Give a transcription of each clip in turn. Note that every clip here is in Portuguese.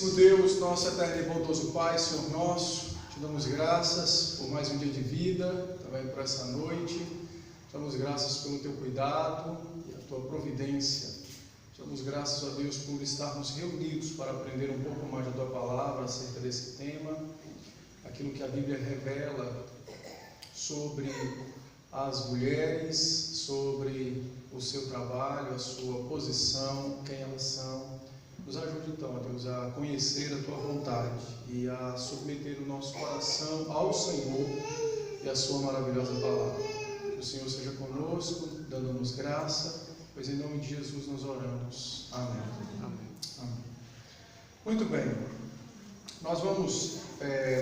Deus, nosso eterno e bondoso Pai, Senhor nosso, te damos graças por mais um dia de vida, também por essa noite. Te damos graças pelo teu cuidado e a tua providência. Te damos graças a Deus por estarmos reunidos para aprender um pouco mais da tua palavra acerca desse tema, aquilo que a Bíblia revela sobre as mulheres, sobre o seu trabalho, a sua posição, quem elas são. Nos ajude então, Deus, a conhecer a Tua vontade e a submeter o nosso coração ao Senhor e à Sua maravilhosa palavra. Que o Senhor seja conosco, dando-nos graça, pois em nome de Jesus nós oramos. Amém. Amém. Amém. Muito bem, nós vamos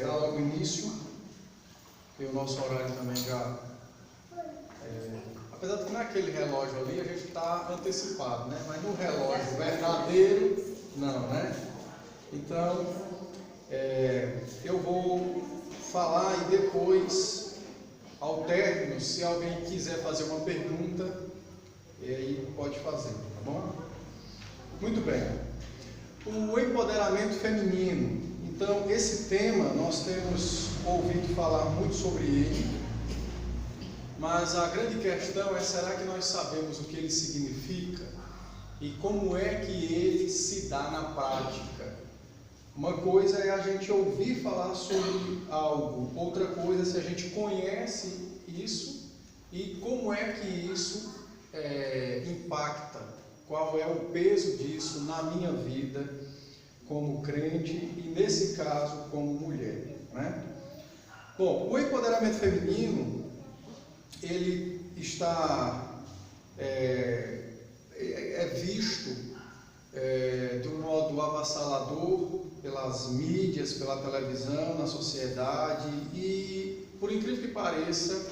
dar logo início, porque o nosso horário também já... apesar de que naquele relógio ali a gente está antecipado, né? Mas no relógio verdadeiro, não, né? Então, eu vou falar e depois, ao término, se alguém quiser fazer uma pergunta, aí pode fazer, tá bom? Muito bem. O empoderamento feminino. Então, esse tema nós temos ouvido falar muito sobre ele. Mas a grande questão é, será que nós sabemos o que ele significa e como é que ele se dá na prática? Uma coisa é a gente ouvir falar sobre algo, outra coisa é se a gente conhece isso e como é que isso impacta, qual é o peso disso na minha vida como crente e, nesse caso, como mulher, né? Bom, o empoderamento feminino, ele está visto de um modo avassalador pelas mídias, pela televisão, na sociedade e, por incrível que pareça,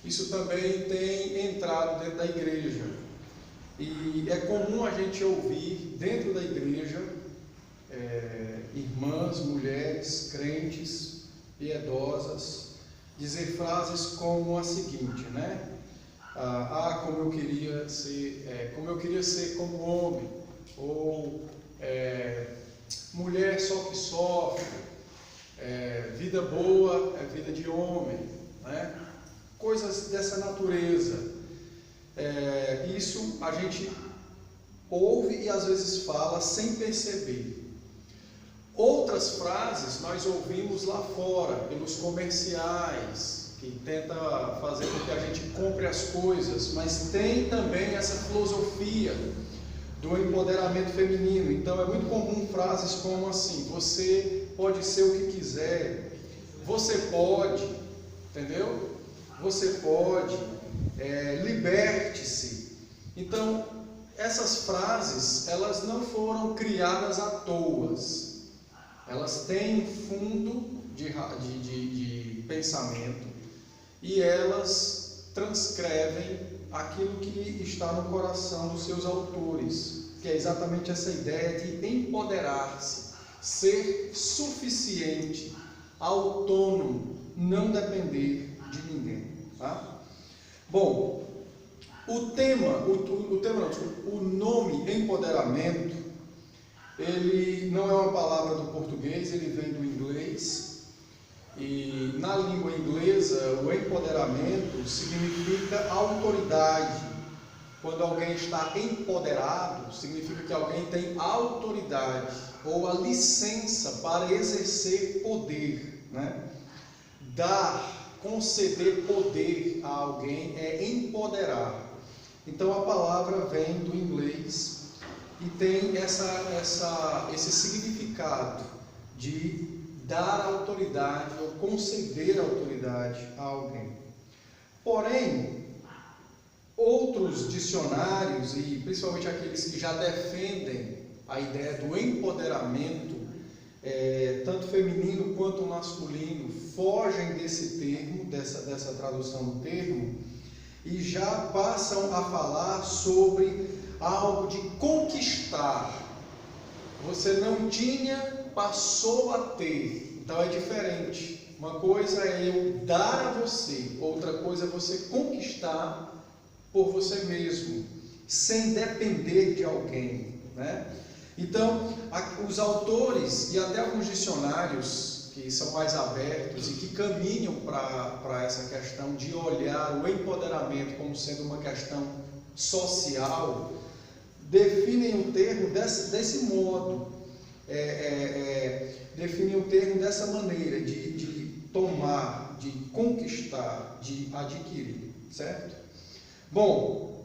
isso também tem entrado dentro da igreja. E é comum a gente ouvir dentro da igreja irmãs, mulheres, crentes, piedosas, dizer frases como a seguinte, né? Como eu queria ser como homem, ou mulher só que sofre, vida boa é vida de homem, né? Coisas dessa natureza. Isso a gente ouve e às vezes fala sem perceber. Outras frases nós ouvimos lá fora, pelos comerciais, que tenta fazer com que a gente compre as coisas, mas tem também essa filosofia do empoderamento feminino. Então é muito comum frases como assim: você pode ser o que quiser, você pode, entendeu? Você pode, liberte-se. Então essas frases, elas não foram criadas à toa. Elas têm fundo de pensamento e elas transcrevem aquilo que está no coração dos seus autores, que é exatamente essa ideia de empoderar-se, ser suficiente, autônomo, não depender de ninguém, tá? Bom, o nome empoderamento, ele não é uma palavra do português, ele vem do inglês. E na língua inglesa, o empoderamento significa autoridade. Quando alguém está empoderado, significa que alguém tem autoridade ou a licença para exercer poder, né? Dar, conceder poder a alguém é empoderar. Então a palavra vem do inglês e tem esse significado de dar autoridade ou conceder autoridade a alguém. Porém, outros dicionários, e principalmente aqueles que já defendem a ideia do empoderamento, tanto feminino quanto masculino, fogem desse termo, dessa tradução do termo, e já passam a falar sobre algo de conquistar. Você não tinha, passou a ter. Então é diferente. Uma coisa é eu dar a você, outra coisa é você conquistar por você mesmo, sem depender de alguém, né? Então, os autores e até alguns dicionários que são mais abertos e que caminham para essa questão de olhar o empoderamento como sendo uma questão social, definem o termo desse modo, definem o termo dessa maneira, de tomar, de conquistar, de adquirir, certo? Bom,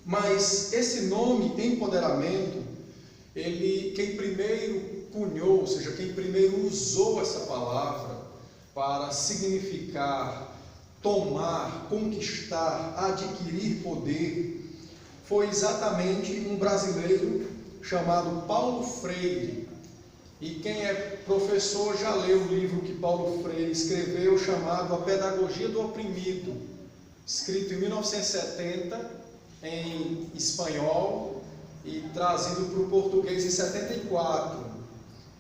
mas esse nome, empoderamento, quem primeiro cunhou, ou seja, quem primeiro usou essa palavra para significar tomar, conquistar, adquirir poder, foi exatamente um brasileiro chamado Paulo Freire. E quem é professor já leu o livro que Paulo Freire escreveu, chamado A Pedagogia do Oprimido, escrito em 1970 em espanhol e trazido para o português em 74,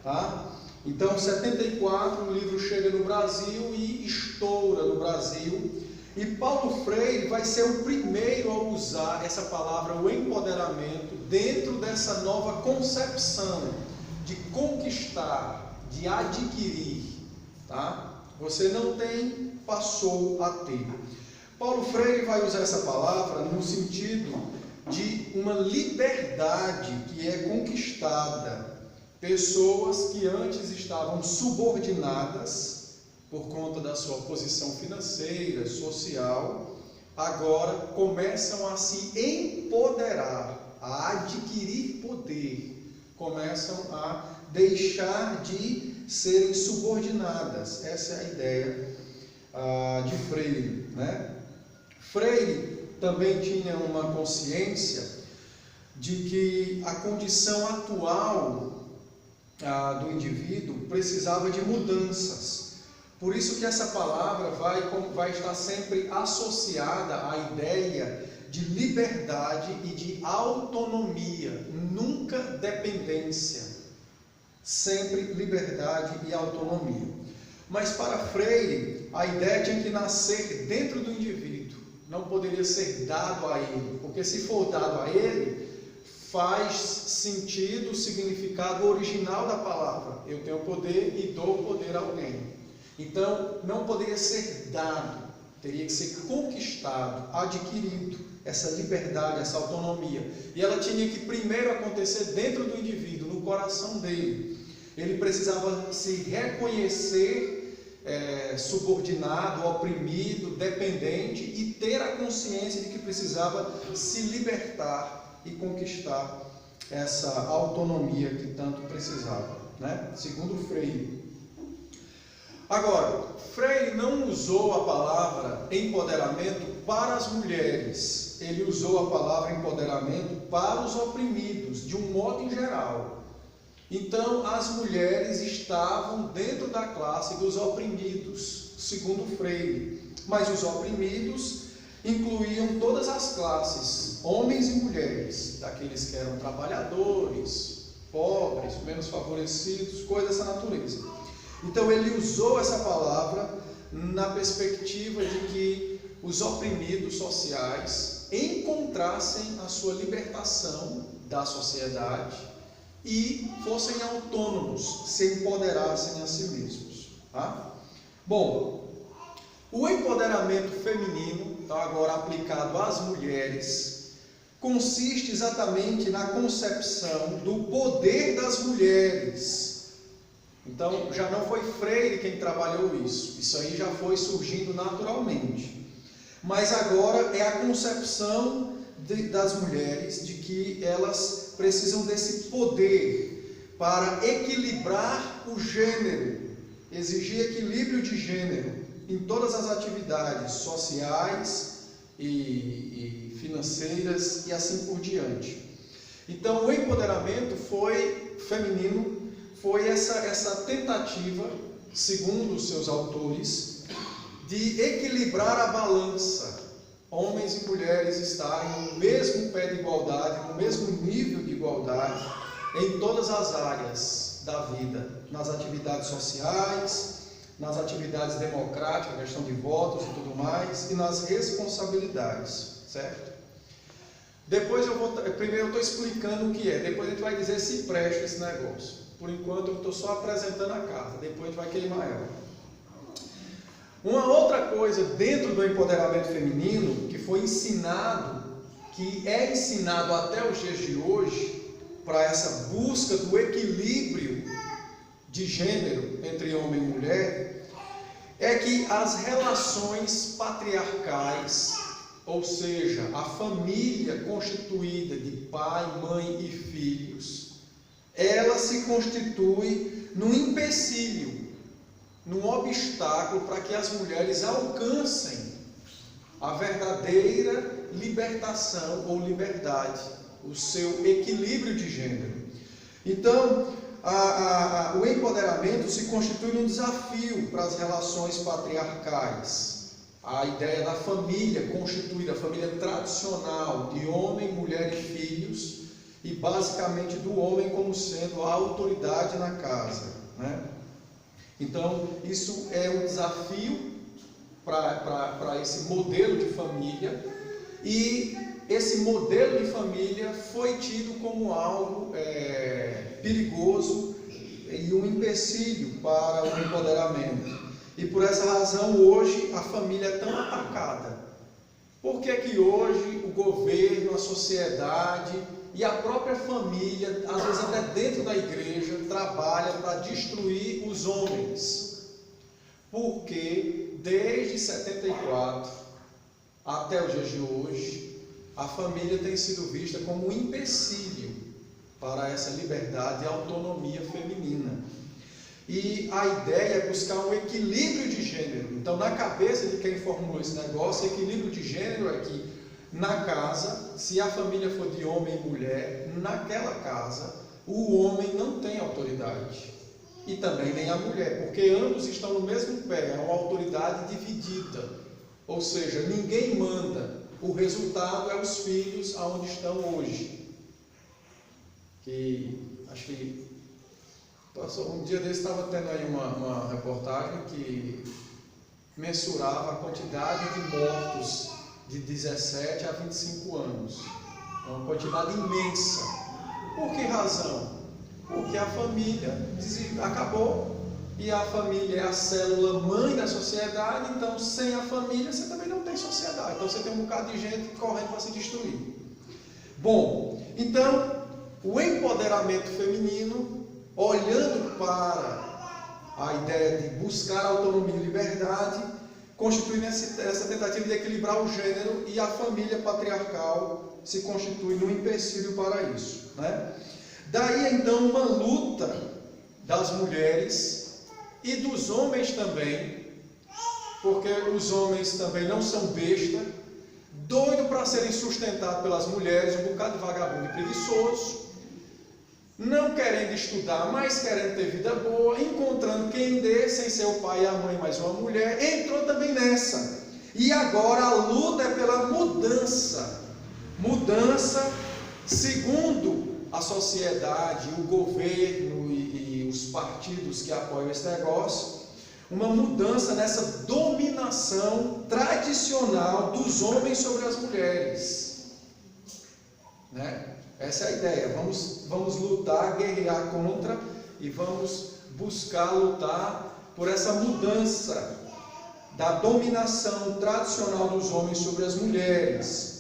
tá? Então, em 74 o livro chega no Brasil e estoura no Brasil, e Paulo Freire vai ser o primeiro a usar essa palavra, o empoderamento, dentro dessa nova concepção de conquistar, de adquirir, tá? Você não tem, passou a ter. Paulo Freire vai usar essa palavra no sentido de uma liberdade que é conquistada. Pessoas que antes estavam subordinadas por conta da sua posição financeira, social, agora começam a se empoderar, a adquirir poder, começam a deixar de serem subordinadas. Essa é a ideia de Freire, né? Freire também tinha uma consciência de que a condição atual do indivíduo precisava de mudanças. Por isso que essa palavra vai estar sempre associada à ideia de liberdade e de autonomia, nunca dependência, sempre liberdade e autonomia. Mas para Freire, a ideia tinha que nascer dentro do indivíduo, não poderia ser dado a ele, porque se for dado a ele, faz sentido o significado original da palavra. Eu tenho poder e dou poder a alguém. Então, não poderia ser dado, teria que ser conquistado, adquirido, essa liberdade, essa autonomia. E ela tinha que primeiro acontecer dentro do indivíduo, no coração dele. Ele precisava se reconhecer subordinado, oprimido, dependente e ter a consciência de que precisava se libertar e conquistar essa autonomia que tanto precisava, né? Segundo Freire. Agora, Freire não usou a palavra empoderamento para as mulheres, ele usou a palavra empoderamento para os oprimidos, de um modo em geral. Então, as mulheres estavam dentro da classe dos oprimidos, segundo Freire, mas os oprimidos incluíam todas as classes, homens e mulheres, daqueles que eram trabalhadores, pobres, menos favorecidos, coisas dessa natureza. Então ele usou essa palavra na perspectiva de que os oprimidos sociais encontrassem a sua libertação da sociedade e fossem autônomos, se empoderassem a si mesmos, tá? Bom, o empoderamento feminino, então agora aplicado às mulheres, consiste exatamente na concepção do poder das mulheres. Então, já não foi Freire quem trabalhou isso aí já foi surgindo naturalmente. Mas agora é a concepção das mulheres de que elas precisam desse poder para equilibrar o gênero, exigir equilíbrio de gênero em todas as atividades sociais e financeiras e assim por diante. Então, o empoderamento feminino foi essa tentativa, segundo os seus autores, de equilibrar a balança, homens e mulheres estarem no mesmo pé de igualdade, no mesmo nível de igualdade, em todas as áreas da vida, nas atividades sociais, nas atividades democráticas, questão de votos e tudo mais, e nas responsabilidades, certo? Depois primeiro eu estou explicando o que é, depois a gente vai dizer se presta esse negócio. Por enquanto eu estou só apresentando a carta, depois a gente vai queimar ela. Uma outra coisa dentro do empoderamento feminino que foi ensinado, que é ensinado até os dias de hoje, para essa busca do equilíbrio de gênero entre homem e mulher, é que as relações patriarcais, ou seja, a família constituída de pai, mãe e filhos, ela se constitui num empecilho, num obstáculo para que as mulheres alcancem a verdadeira libertação ou liberdade, o seu equilíbrio de gênero. Então, o empoderamento se constitui num desafio para as relações patriarcais. A ideia da família constituída, a família tradicional, de homem, mulher e filhos, e basicamente do homem como sendo a autoridade na casa, né? Então, isso é um desafio para esse modelo de família, e esse modelo de família foi tido como algo perigoso e um empecilho para o empoderamento. E por essa razão hoje a família é tão atacada. Por que que hoje o governo, a sociedade e a própria família, às vezes até dentro da igreja, trabalha para destruir os homens? Porque desde 74 até os dias de hoje, a família tem sido vista como um empecilho para essa liberdade e autonomia feminina. E a ideia é buscar um equilíbrio de gênero. Então, na cabeça de quem formulou esse negócio, equilíbrio de gênero é que na casa, se a família for de homem e mulher, naquela casa, o homem não tem autoridade. E também nem a mulher, porque ambos estão no mesmo pé, é uma autoridade dividida. Ou seja, ninguém manda. O resultado é os filhos aonde estão hoje. Que acho que um dia desse estava tendo aí uma reportagem que mensurava a quantidade de mortos de 17 a 25 anos. Uma quantidade imensa. Por que razão? Porque a família acabou, e a família é a célula mãe da sociedade, então sem a família você também não tem sociedade. Então você tem um bocado de gente correndo para se destruir. Bom, então o empoderamento feminino, olhando para a ideia de buscar autonomia e liberdade, constitui essa tentativa de equilibrar o gênero, e a família patriarcal se constitui num empecilho para isso, né? Daí então uma luta das mulheres e dos homens também, porque os homens também não são besta, doido para serem sustentados pelas mulheres, um bocado de vagabundo e preguiçoso, não querendo estudar, mas querendo ter vida boa, encontrando quem dê, sem ser o pai e a mãe, mas uma mulher, entrou também nessa. E agora a luta é pela mudança. Mudança segundo a sociedade, o governo e os partidos que apoiam esse negócio, uma mudança nessa dominação tradicional dos homens sobre as mulheres, né? Essa é a ideia. Vamos lutar, guerrear contra, e vamos buscar lutar por essa mudança da dominação tradicional dos homens sobre as mulheres.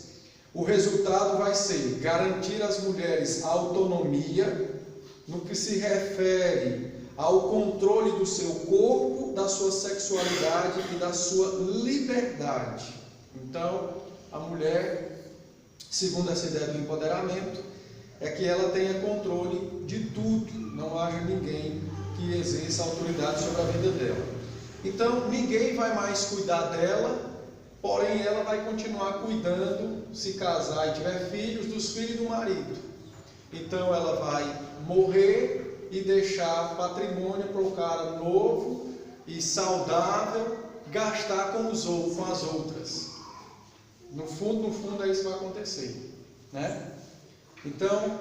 O resultado vai ser garantir às mulheres autonomia no que se refere ao controle do seu corpo, da sua sexualidade e da sua liberdade. Então, a mulher, segundo essa ideia do empoderamento, é que ela tenha controle de tudo, não haja ninguém que exerça autoridade sobre a vida dela. Então, ninguém vai mais cuidar dela, porém ela vai continuar cuidando, se casar e tiver filhos, dos filhos do marido. Então ela vai morrer e deixar patrimônio para o cara novo e saudável gastar com as outras. No fundo é isso que vai acontecer, né? Então,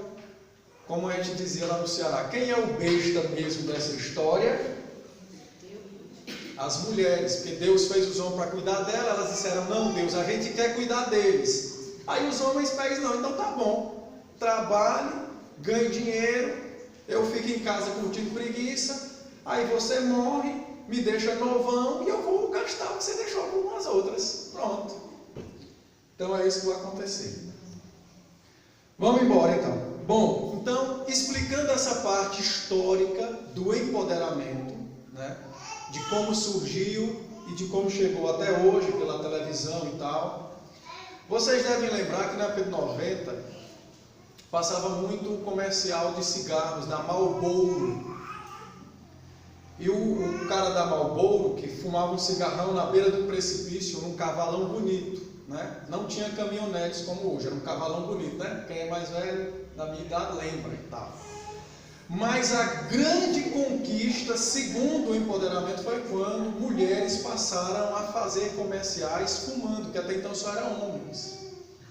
como a gente dizia lá no Ceará, quem é o besta mesmo dessa história? As mulheres, porque Deus fez os homens para cuidar dela, elas disseram, não Deus, a gente quer cuidar deles. Aí os homens pegam, não, então tá bom, trabalho, ganho dinheiro, eu fico em casa curtindo preguiça, aí você morre, me deixa novão e eu vou gastar o que você deixou com as outras. Pronto. Então é isso que vai acontecer. Vamos embora então. Bom, então explicando essa parte histórica do empoderamento, né, de como surgiu e de como chegou até hoje pela televisão e tal. Vocês devem lembrar que na época de 90 passava muito o comercial de cigarros da Marlboro. E o cara da Marlboro, que fumava um cigarrão na beira do precipício, num cavalão bonito, né? Não tinha caminhonetes como hoje, era um cavalão bonito, né? Quem é mais velho, da minha idade, lembra e tal. Mas a grande conquista, segundo o empoderamento, foi quando mulheres passaram a fazer comerciais fumando, que até então só eram homens.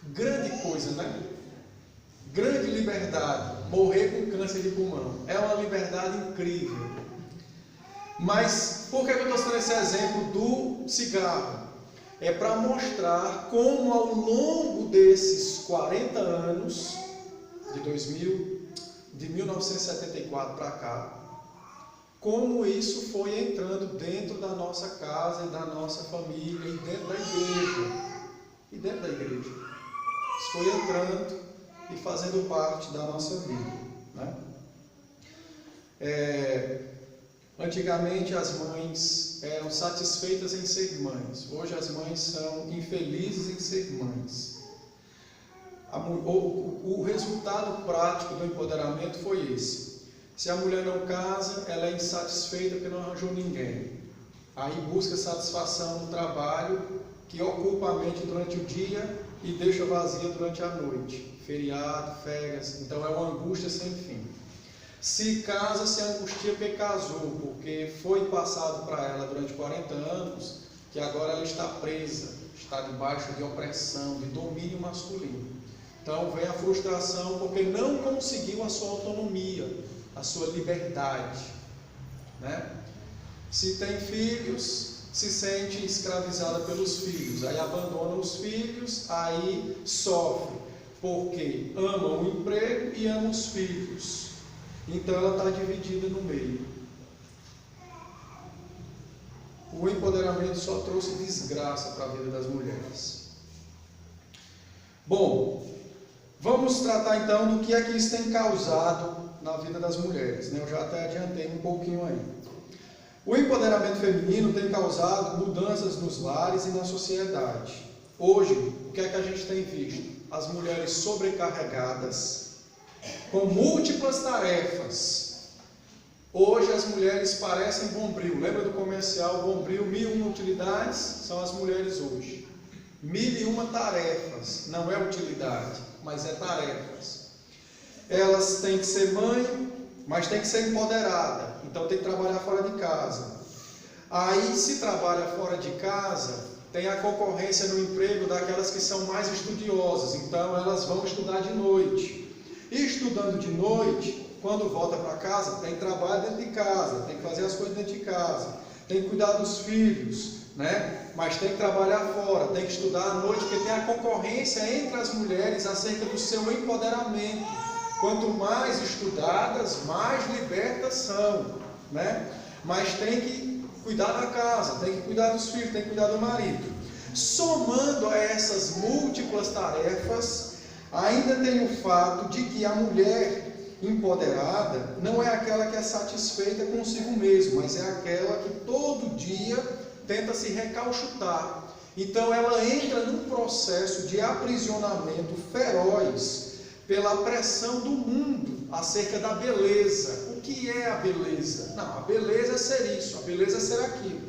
Grande coisa, né? Grande liberdade, morrer com câncer de pulmão. É uma liberdade incrível. Mas por que eu estou citando esse exemplo do cigarro? É para mostrar como ao longo desses 40 anos, de 1974 para cá, como isso foi entrando dentro da nossa casa e da nossa família e dentro da igreja. Isso foi entrando e fazendo parte da nossa vida, né? Antigamente as mães eram satisfeitas em ser mães. Hoje as mães são infelizes em ser mães. O resultado prático do empoderamento foi esse. Se a mulher não casa, ela é insatisfeita porque não arranjou ninguém. Aí busca satisfação no trabalho, que ocupa a mente durante o dia e deixa vazia durante a noite. Feriado, férias, então é uma angústia sem fim. Se casa, se angustia porque casou, porque foi passado para ela durante 40 anos que agora ela está presa, está debaixo de opressão, de domínio masculino. Então vem a frustração porque não conseguiu a sua autonomia, a sua liberdade, né? Se tem filhos, se sente escravizada pelos filhos, aí abandona os filhos, aí sofre, porque ama o emprego e ama os filhos. Então ela está dividida no meio. O empoderamento só trouxe desgraça para a vida das mulheres. Bom, vamos tratar então do que é que isso tem causado na vida das mulheres, né? Eu já até adiantei um pouquinho aí. O empoderamento feminino tem causado mudanças nos lares e na sociedade. Hoje, o que é que a gente tem visto? As mulheres sobrecarregadas, com múltiplas tarefas. Hoje as mulheres parecem Bombril. Lembra do comercial Bombril? 1001 utilidades são as mulheres hoje. 1001 tarefas. Não é utilidade, mas é tarefas. Elas têm que ser mãe, mas tem que ser empoderada. Então tem que trabalhar fora de casa. Aí se trabalha fora de casa, tem a concorrência no emprego daquelas que são mais estudiosas. Então elas vão estudar de noite. E estudando de noite, quando volta para casa, tem trabalho dentro de casa, tem que fazer as coisas dentro de casa, tem que cuidar dos filhos, né? Mas tem que trabalhar fora, tem que estudar à noite, porque tem a concorrência entre as mulheres acerca do seu empoderamento. Quanto mais estudadas, mais libertas são, né? Mas tem que cuidar da casa, tem que cuidar dos filhos, tem que cuidar do marido. Somando a essas múltiplas tarefas, ainda tem o fato de que a mulher empoderada não é aquela que é satisfeita consigo mesma, mas é aquela que todo dia tenta se recauchutar. Então ela entra num processo de aprisionamento feroz pela pressão do mundo acerca da beleza. O que é a beleza? Não, a beleza é ser isso, a beleza é ser aquilo.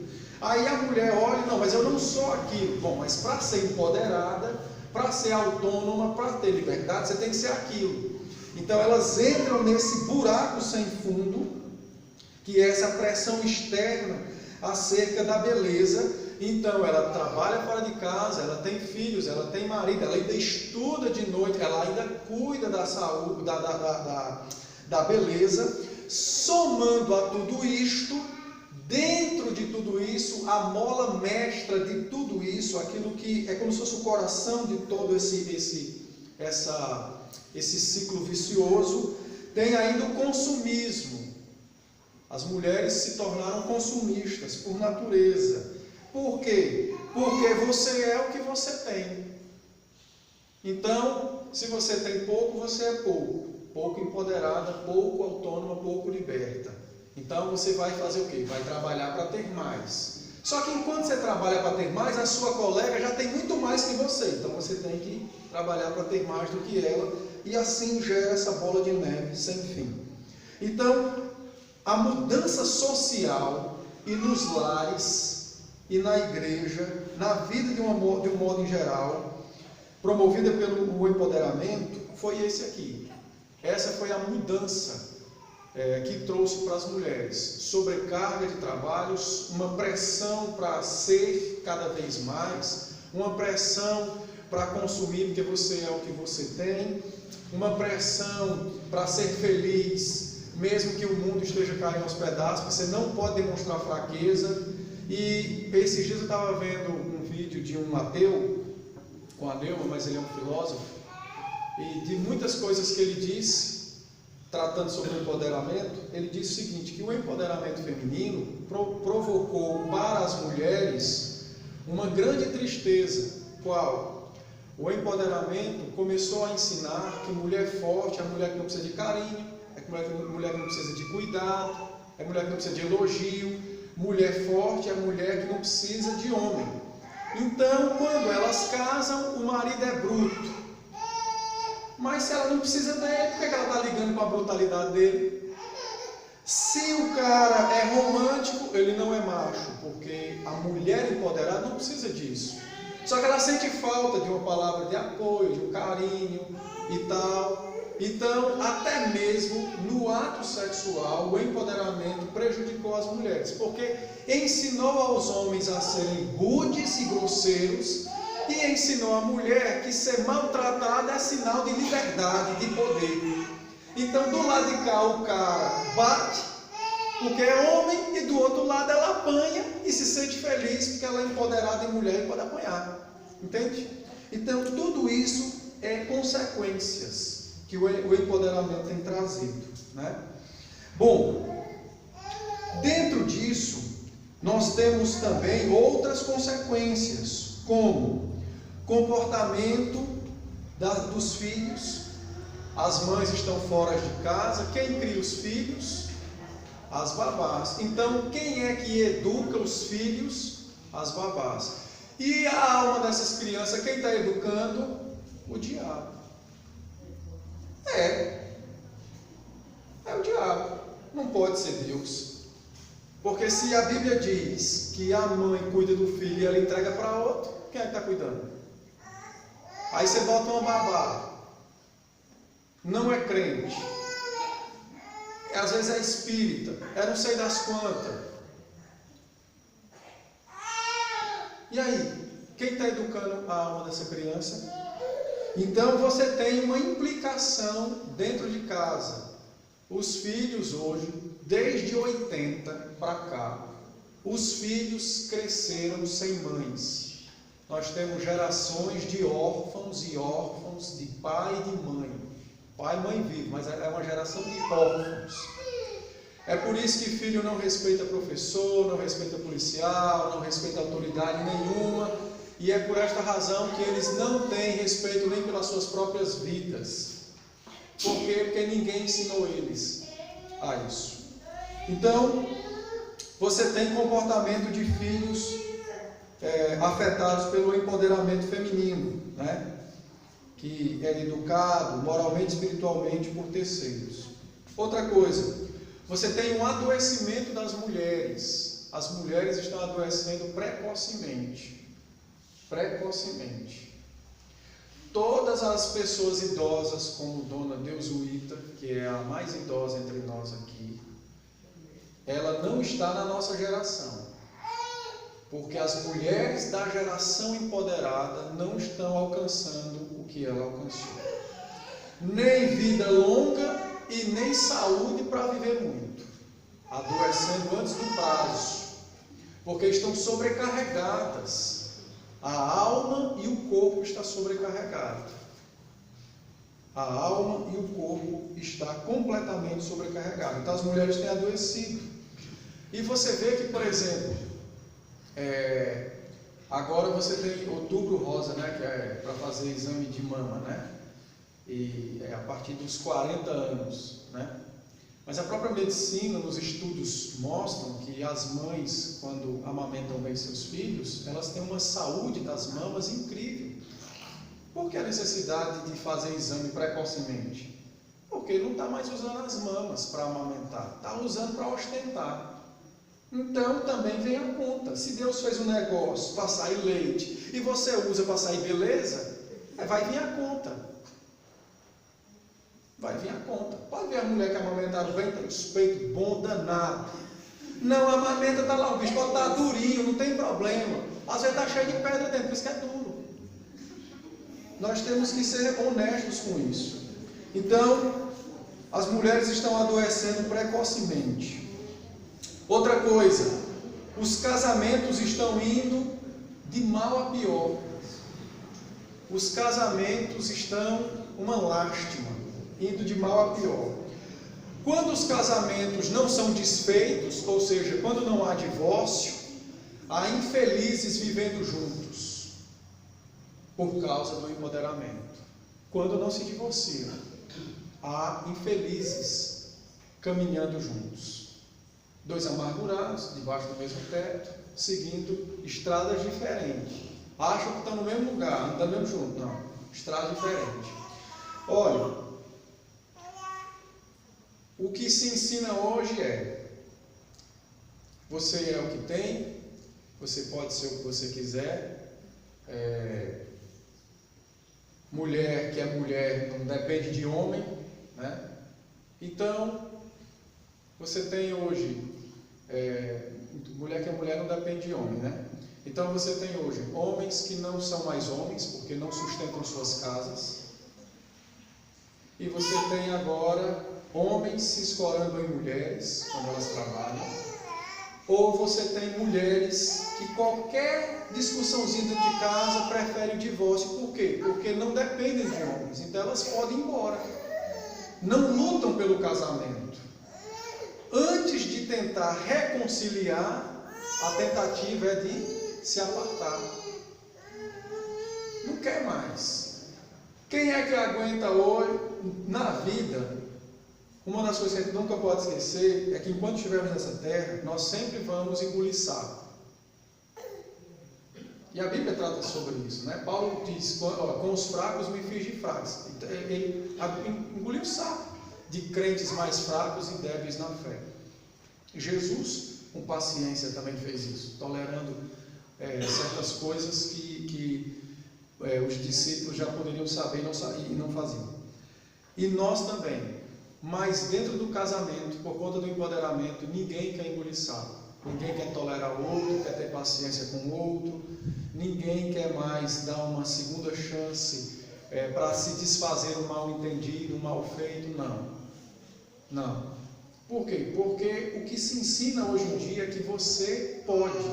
Aí a mulher olha, não, mas eu não sou aquilo. Bom, mas para ser empoderada, para ser autônoma, para ter liberdade, você tem que ser aquilo. Então elas entram nesse buraco sem fundo, que é essa pressão externa acerca da beleza. Então ela trabalha fora de casa, ela tem filhos, ela tem marido, ela ainda estuda de noite, ela ainda cuida da saúde, da beleza. Somando a tudo isto, dentro de tudo isso, a mola mestra de tudo isso, aquilo que é como se fosse o coração de todo esse ciclo vicioso, tem ainda o consumismo. As mulheres se tornaram consumistas por natureza. Por quê? Porque você é o que você tem. Então, se você tem pouco, você é pouco. Pouco empoderada, pouco autônoma, pouco liberta. Então, você vai fazer o quê? Vai trabalhar para ter mais. Só que enquanto você trabalha para ter mais, a sua colega já tem muito mais que você. Então, você tem que trabalhar para ter mais do que ela. E assim gera essa bola de neve sem fim. Então, a mudança social e nos lares e na igreja, na vida de um modo em geral, promovida pelo empoderamento, foi esse aqui. Essa foi a mudança que trouxe para as mulheres. Sobrecarga de trabalhos, uma pressão para ser cada vez mais, uma pressão para consumir porque você é o que você tem, uma pressão para ser feliz, mesmo que o mundo esteja caindo aos pedaços, você não pode demonstrar fraqueza. E esses dias eu estava vendo um vídeo de um ateu, com a Neuma, mas ele é um filósofo, e de muitas coisas que ele disse, tratando sobre o empoderamento, ele disse o seguinte, que o empoderamento feminino provocou para as mulheres uma grande tristeza. Qual? O empoderamento começou a ensinar que mulher forte é a mulher que não precisa de carinho, é mulher que não precisa de cuidado, é mulher que não precisa de elogio, mulher forte é a mulher que não precisa de homem. Então, quando elas casam, o marido é bruto. Mas se ela não precisa dele, por que ela está ligando para a brutalidade dele? Se o cara é romântico, ele não é macho, porque a mulher empoderada não precisa disso. Só que ela sente falta de uma palavra de apoio, de um carinho e tal. Então, até mesmo no ato sexual, o empoderamento prejudicou as mulheres, porque ensinou aos homens a serem rudes e grosseiros e ensinou a mulher que ser maltratada é sinal de liberdade, de poder. Então, do lado de cá, o cara bate porque é homem, e do outro lado ela apanha e se sente feliz porque ela é empoderada em mulher e pode apanhar. Entende? Então, tudo isso é consequências que o empoderamento tem trazido, né? Bom, dentro disso, nós temos também outras consequências, como comportamento dos filhos. As mães estão fora de casa, quem cria os filhos? As babás. Então, quem é que educa os filhos? As babás. E a alma dessas crianças, quem está educando? O diabo. É o diabo, não pode ser Deus. Porque se a Bíblia diz que a mãe cuida do filho e ela entrega para outro, quem é que está cuidando? Aí você bota uma babá, não é crente, às vezes é espírita, é não sei das quantas. E aí, quem está educando a alma dessa criança? Então você tem uma implicação dentro de casa. Os filhos hoje, desde 80 para cá, os filhos cresceram sem mães. Nós temos gerações de órfãos e órfãos, de pai e de mãe. Pai e mãe vive, mas é uma geração de órfãos. É por isso que filho não respeita professor, não respeita policial, não respeita autoridade nenhuma. E é por esta razão que eles não têm respeito nem pelas suas próprias vidas. Por quê? Porque ninguém ensinou eles a isso. Então, você tem comportamento de filhos afetados pelo empoderamento feminino, né? Que é educado moralmente e espiritualmente por terceiros. Outra coisa, você tem um adoecimento das mulheres. As mulheres estão adoecendo precocemente. Todas as pessoas idosas, como Dona Deusuíta, que é a mais idosa entre nós aqui, ela não está na nossa geração, porque as mulheres da geração empoderada não estão alcançando o que ela alcançou, nem vida longa e nem saúde para viver muito, adoecendo antes do prazo. porque estão sobrecarregadas. A alma e o corpo está sobrecarregado. A alma e o corpo está completamente sobrecarregado. Então as mulheres têm adoecido. E você vê que, por exemplo, agora você tem Outubro Rosa, né, que é para fazer exame de mama, né? E é a partir dos 40 anos, né? Mas a própria medicina, nos estudos, mostram que as mães, quando amamentam bem seus filhos, elas têm uma saúde das mamas incrível. Por que a necessidade de fazer exame precocemente? Porque não está mais usando as mamas para amamentar, está usando para ostentar. Então também vem a conta. Se Deus fez um negócio para sair leite e você usa para sair beleza, vai vir a conta. Vai vir a conta. Pode ver a mulher que amamentaram bem, tem os peitos bons, danado. Não, a amamenta está lá, o bicho pode estar durinho, não tem problema. Às vezes está cheio de pedra dentro, por isso que é duro. Nós temos que ser honestos com isso. Então, as mulheres estão adoecendo precocemente. Outra coisa, os casamentos estão indo de mal a pior. Os casamentos estão uma lástima, indo de mal a pior. Quando os casamentos não são desfeitos, ou seja, quando não há divórcio, há infelizes vivendo juntos por causa do empoderamento. Quando não se divorciam, há infelizes caminhando juntos. Dois amargurados, debaixo do mesmo teto, seguindo estradas diferentes. Acham que estão no mesmo lugar, não estão mesmo juntos, não. Estrada diferente. Olha, o que se ensina hoje é: você é o que tem, você pode ser o que você quiser. Mulher que é mulher não depende de homem, né? Então, você tem hoje, mulher que é mulher não depende de homem, né? Então você tem hoje homens que não são mais homens, porque não sustentam suas casas. E você tem agora homens se escorando em mulheres, quando elas trabalham. Ou você tem mulheres que qualquer discussãozinha dentro de casa preferem o divórcio. Por quê? Porque não dependem de homens. Então elas podem ir embora. Não lutam pelo casamento. Antes de tentar reconciliar, a tentativa é de se apartar. Não quer mais. Quem é que aguenta hoje, na vida? Uma das coisas que a gente nunca pode esquecer é que enquanto estivermos nessa terra, nós sempre vamos engolir sapo. E a Bíblia trata sobre isso, né? Paulo diz, com os fracos me fiz de fracos. Ele engoliu sapo de crentes mais fracos e débeis na fé. Jesus, com paciência, também fez isso, tolerando certas coisas que os discípulos já poderiam saber e não faziam. E nós também. Mas dentro do casamento, por conta do empoderamento, ninguém quer engolir sapo. Ninguém quer tolerar o outro, quer ter paciência com o outro. Ninguém quer mais dar uma segunda chance para se desfazer um mal entendido, um mal feito. Não. Por quê? Porque o que se ensina hoje em dia é que você pode.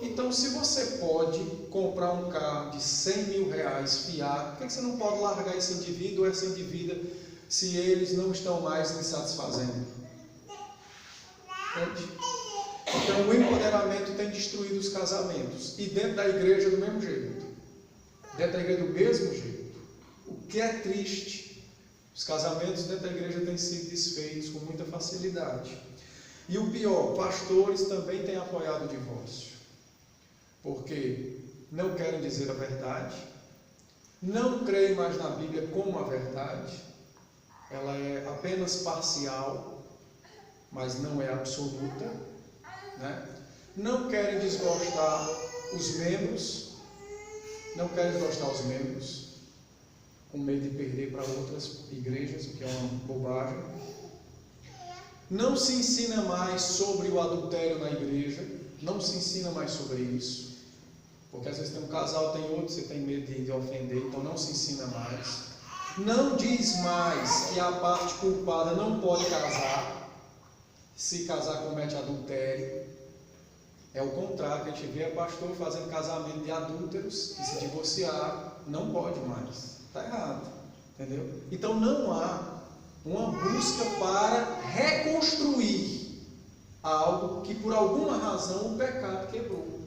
Então, se você pode comprar um carro de 100 mil reais fiado, por que você não pode largar esse indivíduo ou essa indivídua se eles não estão mais lhe satisfazendo? Entende? Então o empoderamento tem destruído os casamentos. E dentro da igreja do mesmo jeito. Dentro da igreja do mesmo jeito. O que é triste, os casamentos dentro da igreja têm sido desfeitos com muita facilidade. E o pior, pastores também têm apoiado o divórcio. Porque não querem dizer a verdade, não creem mais na Bíblia como a verdade. Ela é apenas parcial, mas não é absoluta, né? Não querem desgostar os membros, com medo de perder para outras igrejas, o que é uma bobagem. Não se ensina mais sobre o adultério na igreja, não se ensina mais sobre isso, porque às vezes tem um casal, tem outro, você tem medo de ofender, então não se ensina mais. Não diz mais que a parte culpada não pode casar. Se casar, comete adultério. É o contrário, que a gente vê pastor fazendo casamento de adúlteros e se divorciar, não pode mais. Está errado, entendeu? Então não há uma busca para reconstruir algo que por alguma razão o pecado quebrou.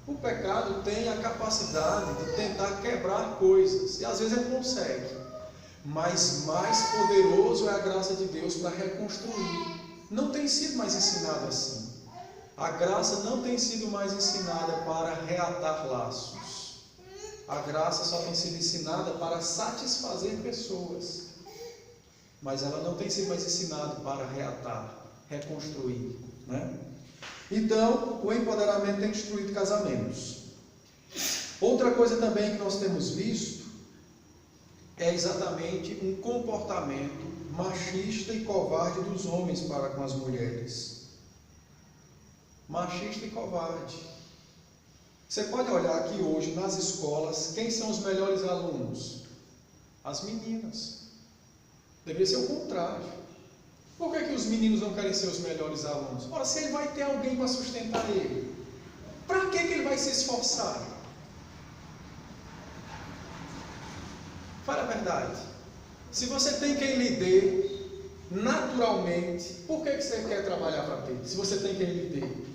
O pecado tem a capacidade de tentar quebrar coisas, e às vezes ele consegue, mas mais poderoso é a graça de Deus para reconstruir. Não tem sido mais ensinado assim. A graça não tem sido mais ensinada para reatar laços. A graça só tem sido ensinada para satisfazer pessoas, mas ela não tem sido mais ensinada para reatar, reconstruir, né? Então, o empoderamento tem destruído casamentos. Outra coisa também que nós temos visto é exatamente um comportamento machista e covarde dos homens para com as mulheres. Machista e covarde. Você pode olhar aqui hoje nas escolas, quem são os melhores alunos? As meninas. Deveria ser o contrário. Por que os meninos não querem ser os melhores alunos? Ora, se ele vai ter alguém para sustentar ele, para que ele vai se esforçar? Fala a verdade. Se você tem quem lhe dê, naturalmente, por que você quer trabalhar para ter? Se você tem quem lhe dê.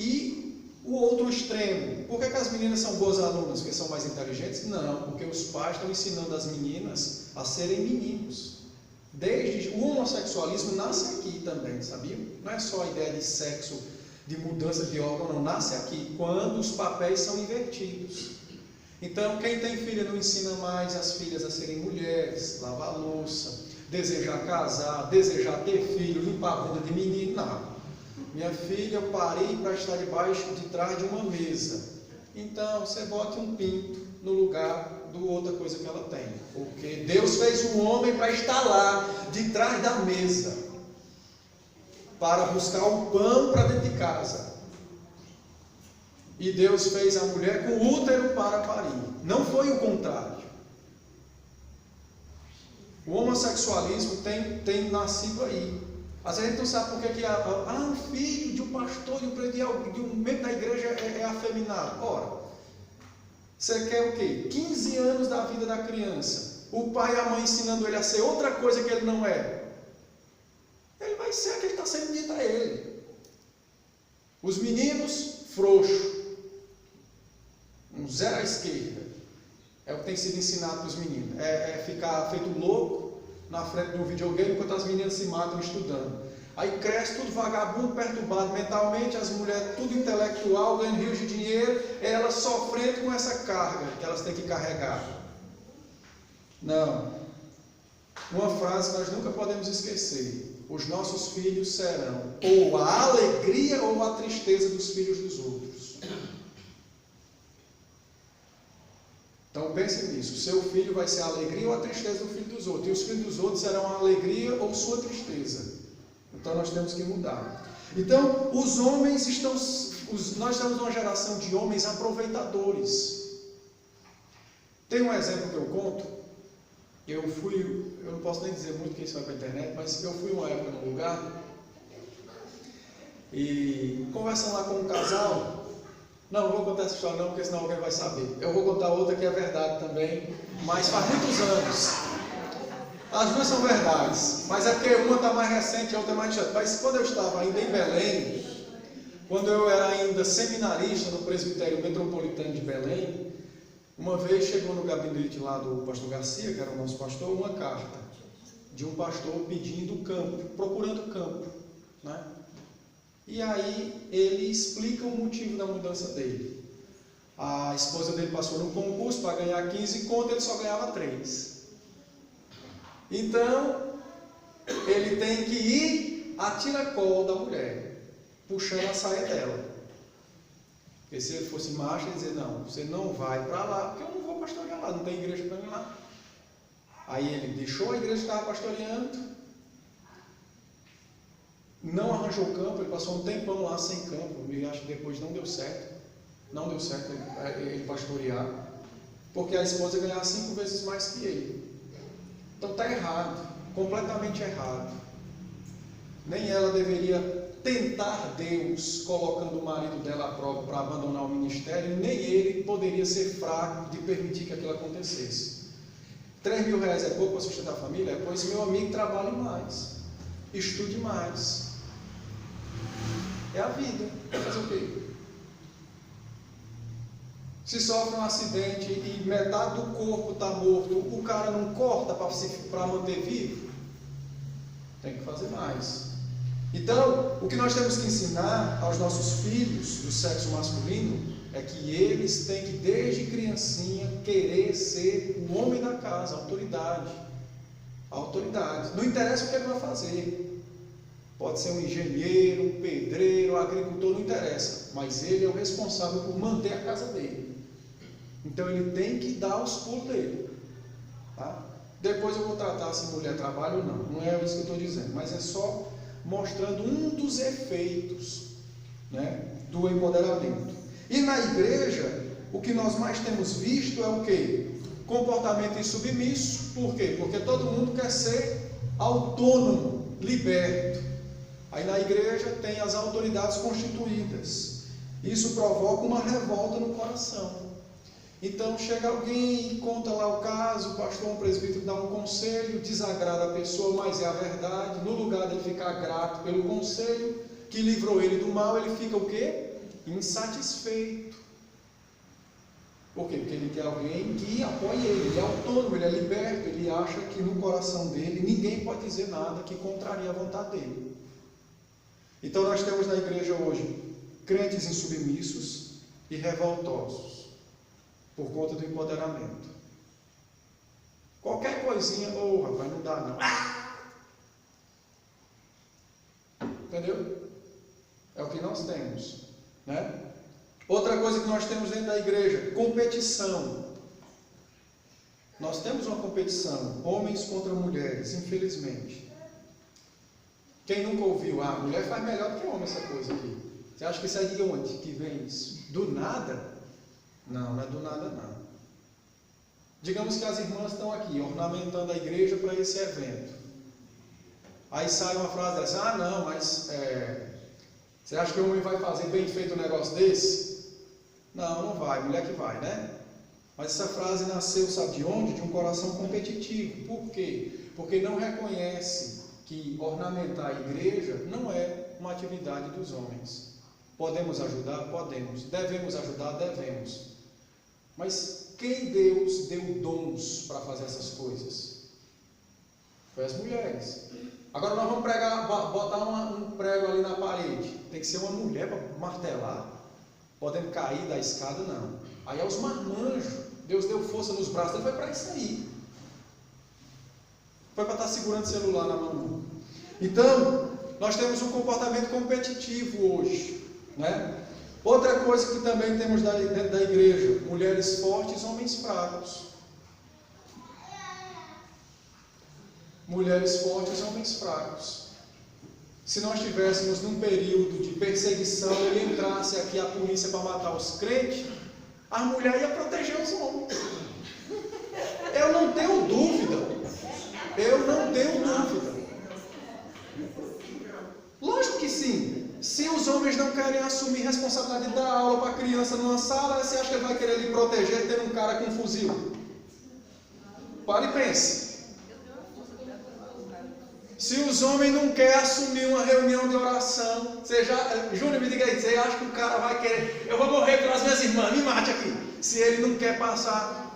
E o outro extremo, por que as meninas são boas alunas? Porque são mais inteligentes? Não, porque os pais estão ensinando as meninas a serem meninos. Desde o homossexualismo nasce aqui também, sabia? Não é só a ideia de sexo, de mudança de órgão, não, nasce aqui, quando os papéis são invertidos. Então, quem tem filha não ensina mais as filhas a serem mulheres, lavar louça, desejar casar, desejar ter filho, limpar a bunda de menino, não. Minha filha, eu parei para estar de trás de uma mesa. Então, você bota um pinto no lugar do outra coisa que ela tem. Porque Deus fez o homem para estar lá, de trás da mesa, para buscar o pão para dentro de casa. E Deus fez a mulher com útero para parir. Não foi o contrário. O homossexualismo tem nascido aí. Às vezes a gente não sabe por que um filho de um pastor, de um membro da igreja é afeminado. Ora, você quer o quê? 15 anos da vida da criança. O pai e a mãe ensinando ele a ser outra coisa que ele não é. Ele vai ser aquele que está sendo dito a ele. Os meninos, frouxos. Um zero à esquerda. É o que tem sido ensinado para os meninos. É ficar feito louco na frente de um videogame enquanto as meninas se matam estudando. Aí cresce tudo vagabundo, perturbado mentalmente, as mulheres tudo intelectual, ganhando rios de dinheiro, elas sofrendo com essa carga que elas têm que carregar. Não. Uma frase que nós nunca podemos esquecer: os nossos filhos serão ou a alegria ou a tristeza dos filhos dos outros. Então pense nisso, o seu filho vai ser a alegria ou a tristeza do filho dos outros, e os filhos dos outros serão a alegria ou sua tristeza. Então nós temos que mudar. Então os homens nós estamos numa geração de homens aproveitadores. Tem um exemplo que eu conto. Eu não posso nem dizer muito que isso vai para a internet, mas eu fui uma época num lugar e conversando lá com um casal. Não vou contar essa história não, porque senão alguém vai saber. Eu vou contar outra que é verdade também, mas faz muitos anos. As duas são verdades, mas é porque uma está mais recente e a outra é mais recente. Mas quando eu estava ainda em Belém, quando eu era ainda seminarista no presbitério metropolitano de Belém, uma vez chegou no gabinete lá do pastor Garcia, que era o nosso pastor, uma carta de um pastor pedindo campo, procurando campo, né? E aí ele explica o motivo da mudança dele. A esposa dele passou no concurso para ganhar 15 contos, ele só ganhava 3. Então, ele tem que ir a tiracolo da mulher, puxando a saia dela. Porque se ele fosse macho, ele ia dizer: não, você não vai para lá, porque eu não vou pastorear lá, não tem igreja para mim lá. Aí ele deixou a igreja que estava pastoreando, não arranjou campo, ele passou um tempão lá sem campo, e acho que depois não deu certo ele pastorear, porque a esposa ganhava 5 vezes mais que ele. Então está errado, completamente errado. nem ela deveria tentar Deus colocando o marido dela à prova para abandonar o ministério, nem ele poderia ser fraco de permitir que aquilo acontecesse. 3 mil reais é pouco para sustentar a família? Pois meu amigo, trabalhe mais, estude mais. É a vida. Vai fazer o quê? Se sofre um acidente e metade do corpo está morto, o cara não corta para manter vivo? Tem que fazer mais. Então, o que nós temos que ensinar aos nossos filhos do sexo masculino é que eles têm que, desde criancinha, querer ser o homem da casa, a autoridade. A autoridade. Não interessa o que ele vai fazer. Pode ser um engenheiro, um pedreiro, um agricultor, não interessa. Mas ele é o responsável por manter a casa dele. Então ele tem que dar os pulos dele. Tá? Depois eu vou tratar se mulher trabalha ou não. Não é isso que eu estou dizendo. Mas é só mostrando um dos efeitos, né, do empoderamento. E na igreja, o que nós mais temos visto é o quê? Comportamento insubmisso. Por quê? Porque todo mundo quer ser autônomo, liberto. Aí na igreja tem as autoridades constituídas. Isso provoca uma revolta no coração. Então chega alguém e conta lá o caso, o pastor, um presbítero dá um conselho, desagrada a pessoa, mas é a verdade. No lugar de ele ficar grato pelo conselho que livrou ele do mal, ele fica o quê? Insatisfeito. Por quê? Porque ele quer alguém que apoie ele é autônomo, ele é liberto, ele acha que no coração dele ninguém pode dizer nada que contraria a vontade dele. Então nós temos na igreja hoje crentes insubmissos e revoltosos por conta do empoderamento. Qualquer coisinha, rapaz, não dá não. Entendeu? É o que nós temos, né? Outra coisa que nós temos dentro da igreja, competição. Nós temos uma competição, homens contra mulheres, infelizmente. Quem nunca ouviu, a mulher faz melhor do que homem essa coisa aqui. Você acha que isso é de onde que vem isso? Do nada? Não, não é do nada não. Digamos que as irmãs estão aqui, ornamentando a igreja para esse evento. Aí sai uma frase dessa, não, mas você acha que o homem vai fazer bem feito um negócio desse? Não, não vai, mulher que vai, né? Mas essa frase nasceu, sabe de onde? De um coração competitivo. Por quê? Porque não reconhece que ornamentar a igreja não é uma atividade dos homens. Podemos ajudar? Podemos. Devemos ajudar? Devemos. Mas quem Deus deu dons para fazer essas coisas? Foi as mulheres. Agora nós vamos botar um prego ali na parede. Tem que ser uma mulher para martelar. Podendo cair da escada, não. Aí é os marmanjos. Deus deu força nos braços. Ele foi para isso aí. Foi para estar segurando o celular na mão. Então, nós temos um comportamento competitivo hoje, né? Outra coisa que também temos dentro da igreja, mulheres fortes, homens fracos. Mulheres fortes, homens fracos. Se nós estivéssemos num período de perseguição e entrasse aqui a polícia para matar os crentes, a mulher ia proteger os homens. Eu não tenho dúvida. Eu não tenho dúvida. Lógico que sim. Se os homens não querem assumir responsabilidade de dar aula para a criança numa sala, você acha que ele vai querer lhe proteger tendo um cara com um fuzil? Pare e pense. Se os homens não querem assumir uma reunião de oração, Júnior, me diga aí, você acha que o cara vai querer, eu vou morrer pelas minhas irmãs, me mate aqui. Se ele não quer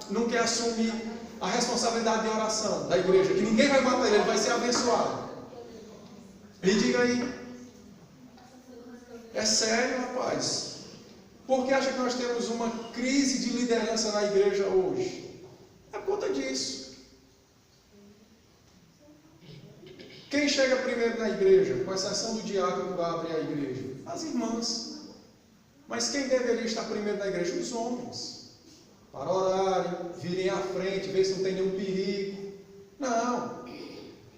não quer assumir a responsabilidade de oração da igreja, que ninguém vai matar ele, ele vai ser abençoado. Me diga aí. É sério, rapaz. Por que acha que nós temos uma crise de liderança na igreja hoje? É por conta disso. Quem chega primeiro na igreja, com exceção do diácono que vai abrir a igreja? As irmãs. Mas quem deveria estar primeiro na igreja? Os homens. Para orarem, virem à frente, ver se não tem nenhum perigo. Não.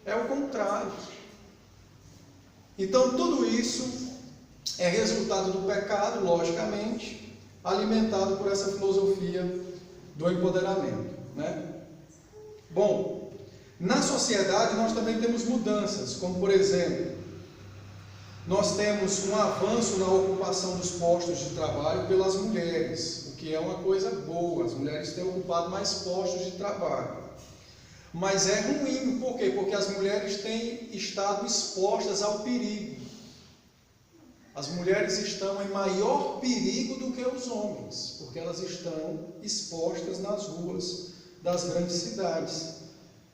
É o contrário. Então tudo isso é resultado do pecado, logicamente, alimentado por essa filosofia do empoderamento, né? Bom, na sociedade nós também temos mudanças, como por exemplo, Nós temos um avanço na ocupação dos postos de trabalho pelas mulheres, o que é uma coisa boa. As mulheres têm ocupado mais postos de trabalho. Mas é ruim, por quê? Porque as mulheres têm estado expostas ao perigo. As mulheres estão em maior perigo do que os homens, porque elas estão expostas nas ruas das grandes cidades.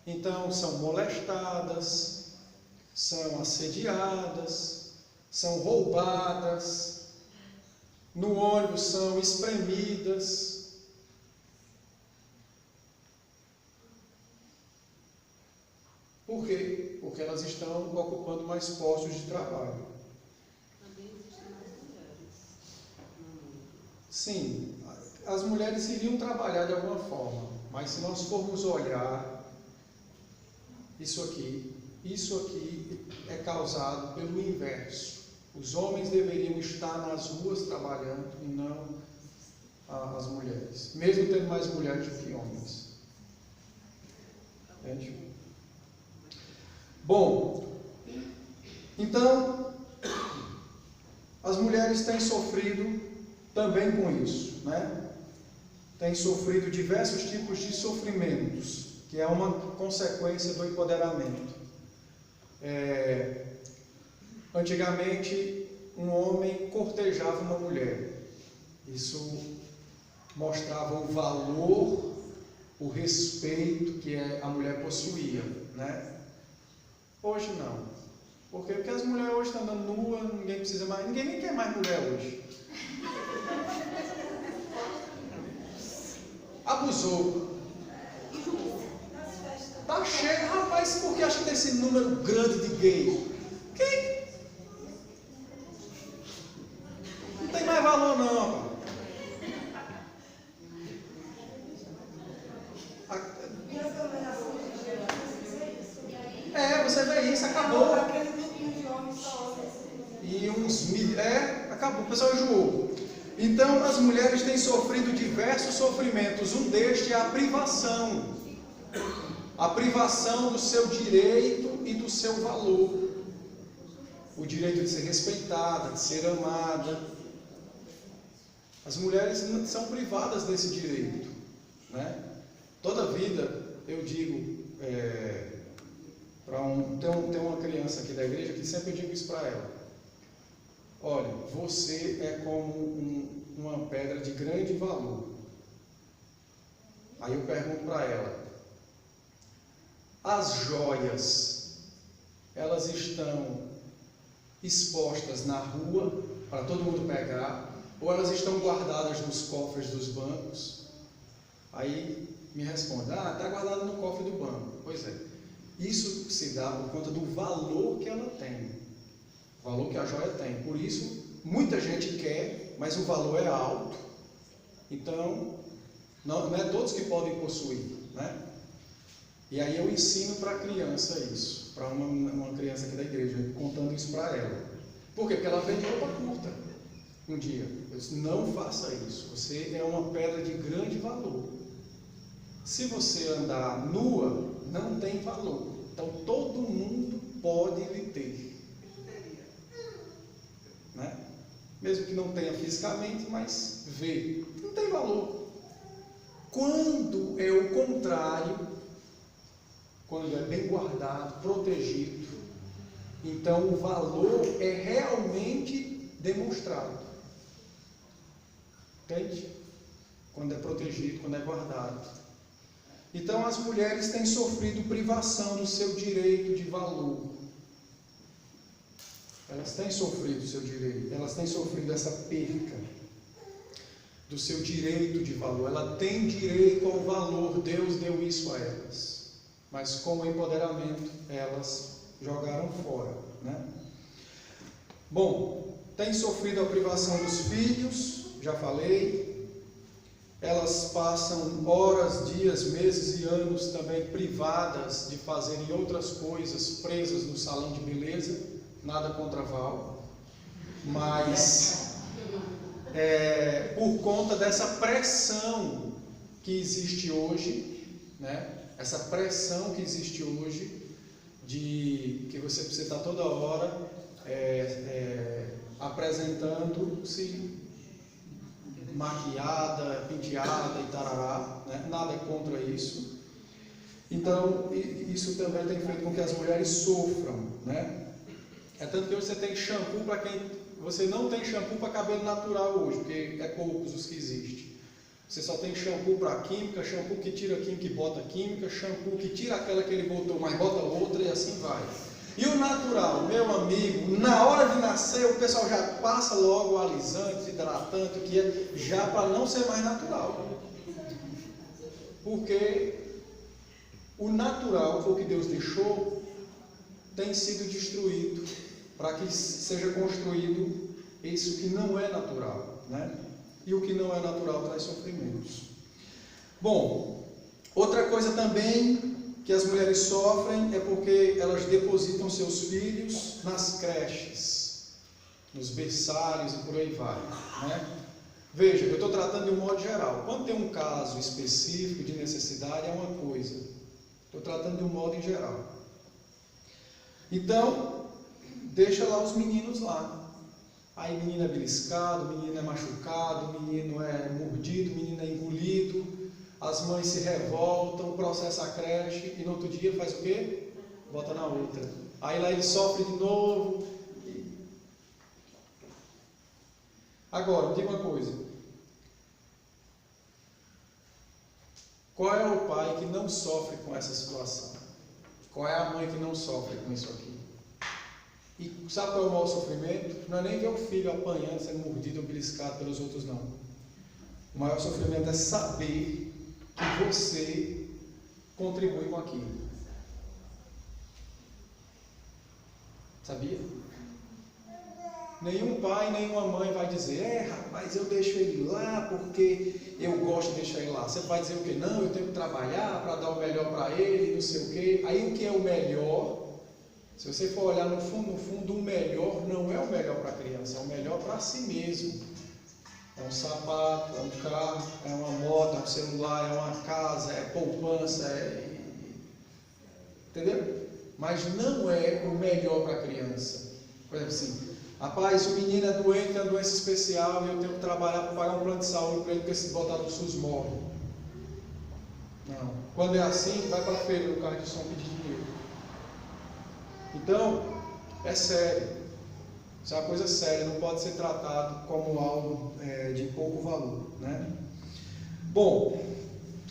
Então, são molestadas, são assediadas, são roubadas, no ônibus são espremidas. Por quê? Porque elas estão ocupando mais postos de trabalho. Também existem mais mulheres no mundo. Sim, as mulheres iriam trabalhar de alguma forma, mas se nós formos olhar, isso aqui é causado pelo inverso. Os homens deveriam estar nas ruas trabalhando e não as mulheres, mesmo tendo mais mulheres do que homens. Entende? Bom, então, as mulheres têm sofrido também com isso, né? Têm sofrido diversos tipos de sofrimentos, que é uma consequência do empoderamento. Antigamente, um homem cortejava uma mulher. Isso mostrava o valor, o respeito que a mulher possuía, né? Hoje não. Porque as mulheres hoje estão andando nua, ninguém precisa mais, ninguém nem quer mais mulher hoje. Abusou. Tá cheio, rapaz, por que acha que tem esse número grande de gays? Quem? Não tem mais valor não. Você vê isso, acabou. E uns mil, acabou, o pessoal enjoou. Então, as mulheres têm sofrido diversos sofrimentos. Um destes é a privação. A privação do seu direito e do seu valor. O direito de ser respeitada, de ser amada. As mulheres são privadas desse direito, né? Toda vida, eu digo, tem uma criança aqui da igreja que sempre eu digo isso para ela. Olha, você é como uma pedra de grande valor. Aí eu pergunto para ela, as joias, elas estão expostas na rua para todo mundo pegar, ou elas estão guardadas nos cofres dos bancos? Aí me responde, está guardada no cofre do banco. Pois é, isso se dá por conta do valor que ela tem, o valor que a joia tem. Por isso, muita gente quer, mas o valor é alto. Então, não é todos que podem possuir, né? E aí eu ensino para a criança isso, para uma criança aqui da igreja, contando isso para ela. Por quê? Porque ela vende roupa curta um dia. Eu disse, não faça isso, você é uma pedra de grande valor. Se você andar nua, não tem valor. Então todo mundo pode lhe ter, né? Mesmo que não tenha fisicamente, mas vê, não tem valor. Quando é o contrário, quando é bem guardado, protegido, então o valor é realmente demonstrado. Entende? Quando é protegido, quando é guardado. Então as mulheres têm sofrido privação do seu direito de valor. Elas têm sofrido o seu direito, elas têm sofrido essa perca do seu direito de valor. Ela tem direito ao valor, Deus deu isso a elas. Mas com o empoderamento, elas jogaram fora, né? Bom, tem sofrido a privação dos filhos, já falei. Elas passam horas, dias, meses e anos também privadas de fazerem outras coisas, presas no salão de beleza. Nada contra a Val, mas por conta dessa pressão que existe hoje, né? Essa pressão que existe hoje de que você precisa estar toda hora apresentando-se maquiada, penteada e tarará, né? Nada contra isso. Então, isso também tem feito com que as mulheres sofram, né? É tanto que hoje você tem shampoo para quem... Você não tem shampoo para cabelo natural hoje, porque é poucos os que existem. Você só tem shampoo para química, shampoo que tira química e bota química, shampoo que tira aquela que ele botou, mas bota outra e assim vai. E o natural, meu amigo, na hora de nascer o pessoal já passa logo o alisante, hidratante, que é já para não ser mais natural. Porque o natural, o que Deus deixou, tem sido destruído para que seja construído isso que não é natural, né? E o que não é natural traz sofrimentos. Bom, outra coisa também que as mulheres sofrem é porque elas depositam seus filhos nas creches, nos berçários e por aí vai, né? Veja, eu estou tratando de um modo geral. Quando tem um caso específico de necessidade é uma coisa. Estou tratando de um modo em geral. Então, deixa lá os meninos lá. Aí menino é beliscado, menino é machucado, menino é mordido, menino é engolido, as mães se revoltam, processa a creche e no outro dia faz o quê? Bota na outra. Aí lá ele sofre de novo. Agora, me diga uma coisa. Qual é o pai que não sofre com essa situação? Qual é a mãe que não sofre com isso aqui? E sabe qual é o maior sofrimento? Não é nem ver o filho apanhando, sendo mordido ou beliscado pelos outros, não. O maior sofrimento é saber que você contribui com aquilo. Sabia? Nenhum pai, nenhuma mãe vai dizer, rapaz, eu deixo ele lá porque eu gosto de deixar ele lá. Você vai dizer o quê? Não, eu tenho que trabalhar para dar o melhor para ele, não sei o quê. Aí o que é o melhor? Se você for olhar no fundo, o melhor não é o melhor para a criança, é o melhor para si mesmo. É um sapato, é um carro, é uma moto, é um celular, é uma casa, é poupança, entendeu? Mas não é o melhor para a criança. Por exemplo assim, rapaz, o menino é doente, tem uma doença especial e eu tenho que trabalhar para pagar um plano de saúde para ele, porque se botar no SUS morre. Não. Quando é assim, vai para a feira no carro de som pedir dinheiro. Então, é sério. Isso é uma coisa séria, não pode ser tratado como algo de pouco valor, né? Bom,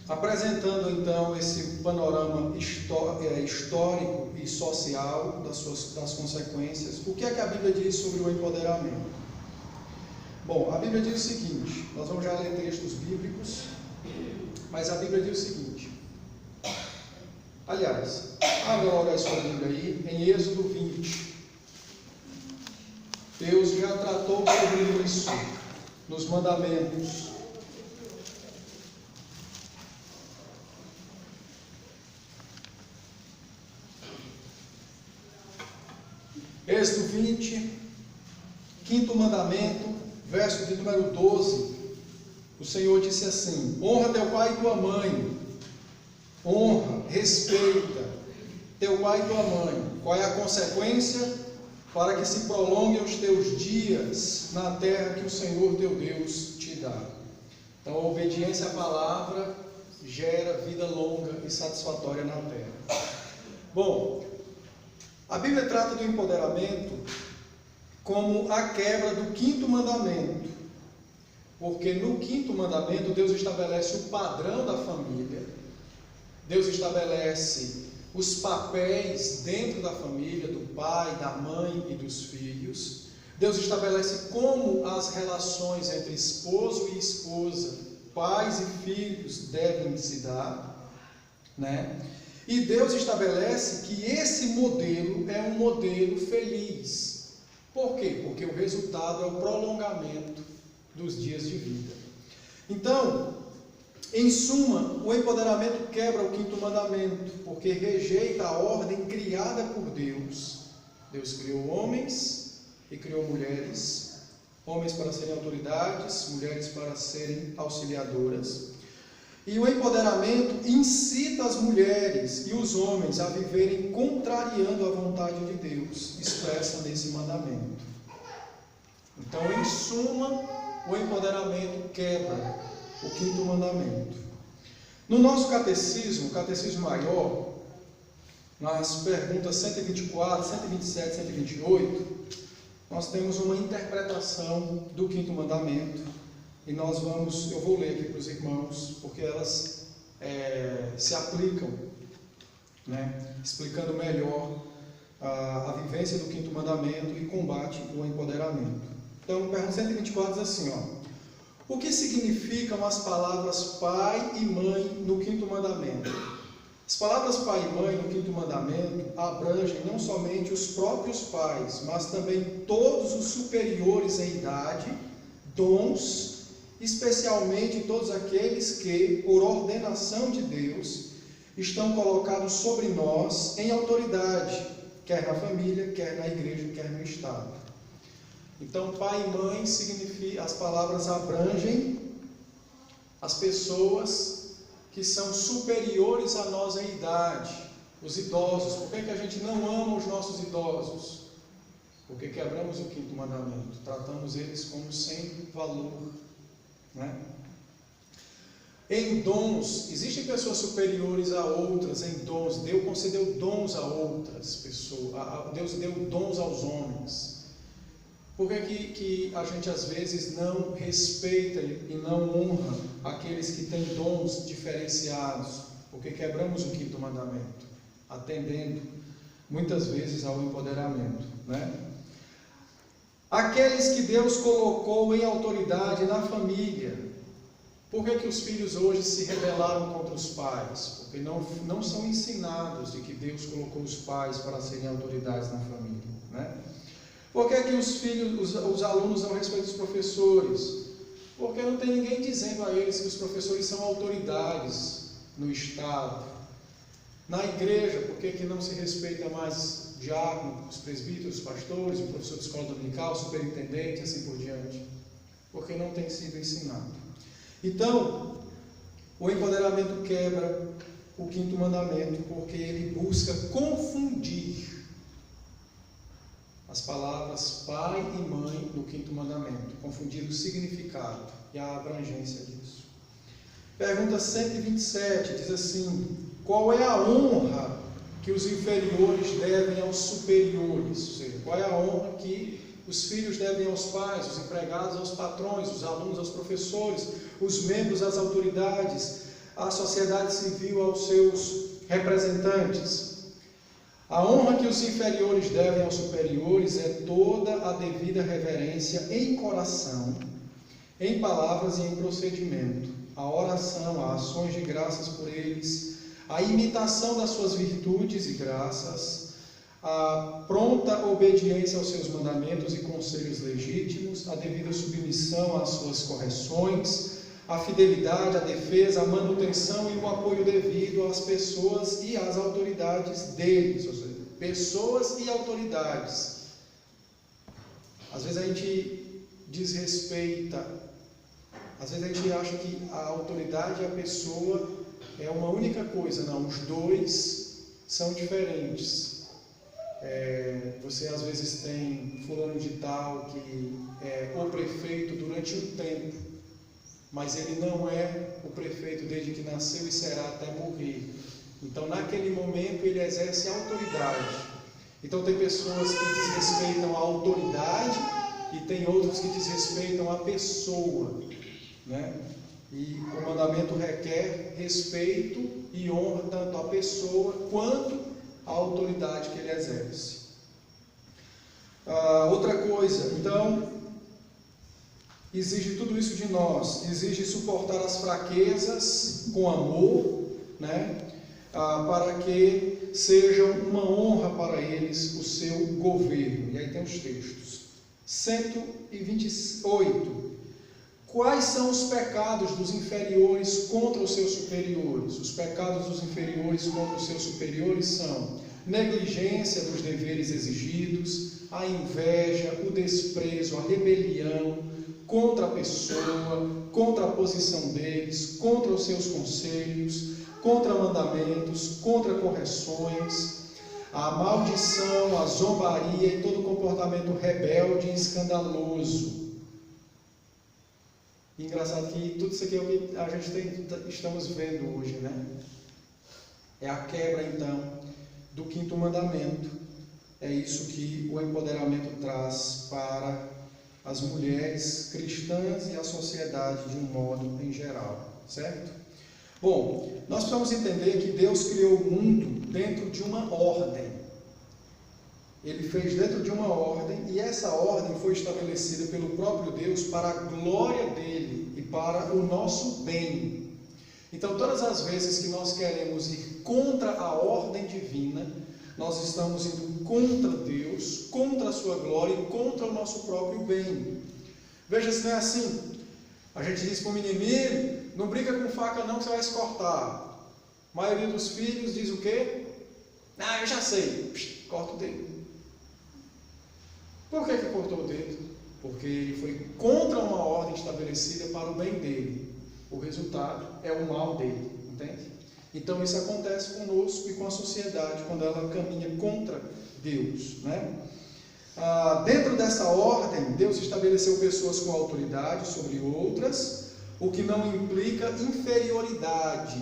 apresentando então esse panorama histórico e social das consequências, o que é que a Bíblia diz sobre o empoderamento? Bom, a Bíblia diz o seguinte, nós vamos já ler textos bíblicos, mas a Bíblia diz o seguinte, aliás, abra logo a sua Bíblia aí, em Êxodo 20, Deus já tratou sobre isso nos mandamentos. Êxodo 20, quinto mandamento, verso de número 12, o Senhor disse assim, honra teu pai e tua mãe, honra, respeita teu pai e tua mãe. Qual é a consequência? Para que se prolonguem os teus dias na terra que o Senhor teu Deus te dá. Então a obediência à palavra gera vida longa e satisfatória na terra. Bom, a Bíblia trata do empoderamento como a quebra do quinto mandamento, porque no quinto mandamento Deus estabelece o padrão da família, Deus estabelece os papéis dentro da família, do pai, da mãe e dos filhos. Deus estabelece como as relações entre esposo e esposa, pais e filhos devem se dar, né? E Deus estabelece que esse modelo é um modelo feliz. Por quê? Porque o resultado é o prolongamento dos dias de vida. Então, em suma, o empoderamento quebra o quinto mandamento, porque rejeita a ordem criada por Deus. Deus criou homens e criou mulheres, homens para serem autoridades, mulheres para serem auxiliadoras. E o empoderamento incita as mulheres e os homens a viverem contrariando a vontade de Deus, expressa nesse mandamento. Então, em suma, o empoderamento quebra o 5º mandamento. No nosso catecismo, o catecismo maior, nas perguntas 124, 127, 128, nós temos uma interpretação do 5º mandamento, e eu vou ler aqui para os irmãos, porque elas se aplicam, né, explicando melhor a vivência do 5º mandamento e combate o empoderamento. Então, pergunta 124 diz assim, o que significam as palavras pai e mãe no 5º mandamento? As palavras pai e mãe no 5º mandamento abrangem não somente os próprios pais, mas também todos os superiores em idade, dons, especialmente todos aqueles que, por ordenação de Deus, estão colocados sobre nós em autoridade, quer na família, quer na igreja, quer no Estado. Então, pai e mãe significa, as palavras abrangem as pessoas que são superiores a nós em idade, os idosos. Por que a gente não ama os nossos idosos? Porque quebramos o 5º mandamento, tratamos eles como sem valor, né? Em dons, existem pessoas superiores a outras em dons. Deus concedeu dons a outras pessoas, Deus deu dons aos homens. Por que a gente às vezes não respeita e não honra aqueles que têm dons diferenciados? Porque quebramos o 5º mandamento, atendendo muitas vezes ao empoderamento, né? Aqueles que Deus colocou em autoridade na família. Por que os filhos hoje se rebelaram contra os pais? Porque não são ensinados de que Deus colocou os pais para serem autoridades na família, né? Por que os alunos não respeitam os professores? Porque não tem ninguém dizendo a eles que os professores são autoridades no Estado. Na igreja, por que não se respeita mais diácono, os presbíteros, os pastores, o professor de escola dominical, o superintendente, assim por diante? Porque não tem sido ensinado. Então, o empoderamento quebra o 5º mandamento, porque ele busca confundir as palavras pai e mãe no 5º mandamento, confundir o significado e a abrangência disso. Pergunta 127 diz assim: qual é a honra que os inferiores devem aos superiores? Ou seja, qual é a honra que os filhos devem aos pais, os empregados aos patrões, os alunos aos professores, os membros às autoridades, a sociedade civil aos seus representantes? A honra que os inferiores devem aos superiores é toda a devida reverência em coração, em palavras e em procedimento, a oração, a ações de graças por eles, a imitação das suas virtudes e graças, a pronta obediência aos seus mandamentos e conselhos legítimos, a devida submissão às suas correções, a fidelidade, a defesa, a manutenção e o apoio devido às pessoas e às autoridades deles, ou seja, pessoas e autoridades. Às vezes a gente desrespeita, às vezes a gente acha que a autoridade e a pessoa é uma única coisa. Não, os dois são diferentes. Você às vezes tem fulano de tal que é o prefeito durante um tempo, mas ele não é o prefeito desde que nasceu e será até morrer. Então, naquele momento, ele exerce a autoridade. Então, tem pessoas que desrespeitam a autoridade e tem outros que desrespeitam a pessoa, né? E o mandamento requer respeito e honra tanto à pessoa quanto à autoridade que ele exerce. Outra coisa, então, exige tudo isso de nós, exige suportar as fraquezas com amor, né? Para que seja uma honra para eles o seu governo. E aí tem os textos. 128. Quais são os pecados dos inferiores contra os seus superiores? Os pecados dos inferiores contra os seus superiores são negligência dos deveres exigidos, a inveja, o desprezo, a rebelião contra a pessoa, contra a posição deles, contra os seus conselhos, contra mandamentos, contra correções, a maldição, a zombaria e todo comportamento rebelde e escandaloso. Engraçado que tudo isso aqui é o que a gente estamos vendo hoje, né? É a quebra, então, do 5º mandamento. É isso que o empoderamento traz para as mulheres cristãs e a sociedade de um modo em geral, certo? Bom, nós precisamos entender que Deus criou o mundo dentro de uma ordem. Ele fez dentro de uma ordem, e essa ordem foi estabelecida pelo próprio Deus para a glória dele e para o nosso bem. Então, todas as vezes que nós queremos ir contra a ordem divina, nós estamos indo contra Deus, contra a sua glória e contra o nosso próprio bem. Veja se não é assim. A gente diz para o menino, não brinca com faca não que você vai se cortar. A maioria dos filhos diz o quê? Ah, eu já sei. Corta o dedo. Por que cortou o dedo? Porque ele foi contra uma ordem estabelecida para o bem dele. O resultado é o mal dele, entende? Então isso acontece conosco e com a sociedade, quando ela caminha contra Deus, né? Dentro dessa ordem, Deus estabeleceu pessoas com autoridade sobre outras, o que não implica inferioridade,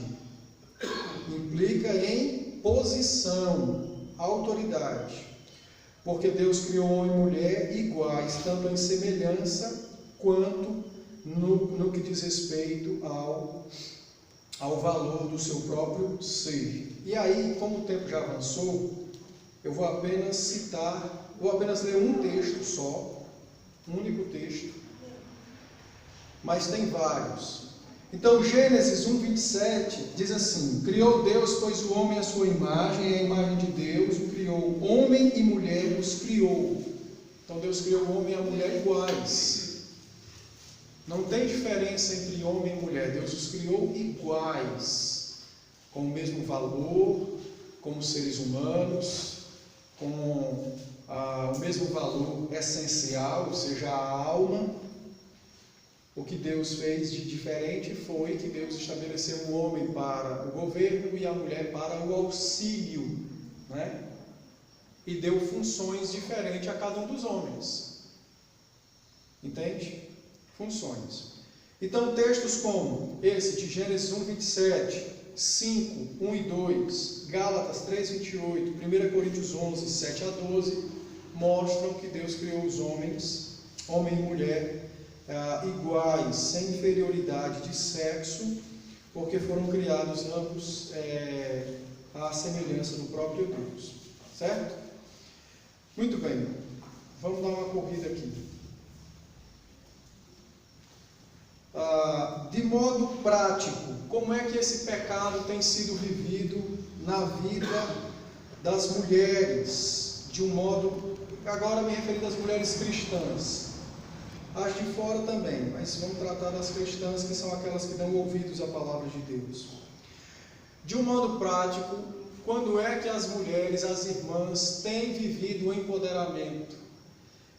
implica em posição, autoridade. Porque Deus criou homem e mulher iguais, tanto em semelhança quanto no que diz respeito ao valor do seu próprio ser. E aí, como o tempo já avançou, eu vou apenas ler um texto só, um único texto, mas tem vários. Então, Gênesis 1:27 diz assim: criou Deus, pois o homem à sua imagem, e a imagem de Deus o criou, homem e mulher os criou. Então, Deus criou o homem e a mulher iguais. Não tem diferença entre homem e mulher, Deus os criou iguais, com o mesmo valor, como seres humanos, com o mesmo valor essencial, ou seja, a alma. O que Deus fez de diferente foi que Deus estabeleceu o homem para o governo e a mulher para o auxílio, né? E deu funções diferentes a cada um dos homens. Entende? Funções. Então, textos como esse de Gênesis 1:27, 5, 1 e 2, Gálatas 3:28, 1 Coríntios 11, 7 a 12, mostram que Deus criou os homens, homem e mulher, iguais, sem inferioridade de sexo, porque foram criados ambos à semelhança do próprio Deus. Certo? Muito bem. Vamos dar uma corrida aqui. De modo prático, como é que esse pecado tem sido vivido na vida das mulheres, de um modo, agora me referindo às mulheres cristãs, as de fora também, mas vamos tratar das cristãs, que são aquelas que dão ouvidos à palavra de Deus. De um modo prático, quando é que as mulheres, as irmãs, têm vivido o empoderamento?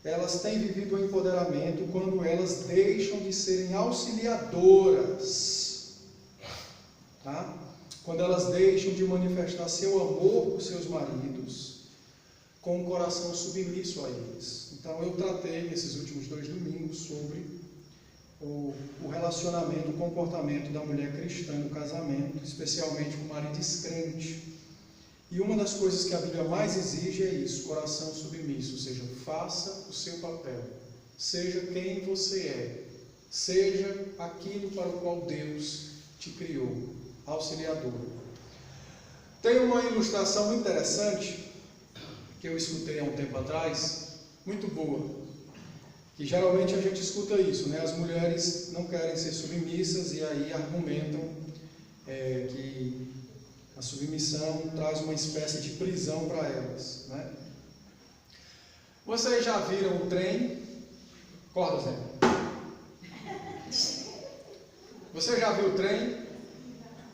Elas têm vivido o empoderamento quando elas deixam de serem auxiliadoras, tá? Quando elas deixam de manifestar seu amor por seus maridos, com o coração submisso a eles. Então eu tratei nesses últimos 2 domingos sobre o relacionamento, o comportamento da mulher cristã no casamento, especialmente com o marido descrente. E uma das coisas que a Bíblia mais exige é isso, coração submisso, ou seja, faça o seu papel, seja quem você é, seja aquilo para o qual Deus te criou, auxiliador. Tem uma ilustração muito interessante, que eu escutei há um tempo atrás, muito boa, que geralmente a gente escuta isso, né? As mulheres não querem ser submissas e aí argumentam que a submissão traz uma espécie de prisão para elas, né? Vocês já viram o trem? Acorda, Zé. Você já viu o trem?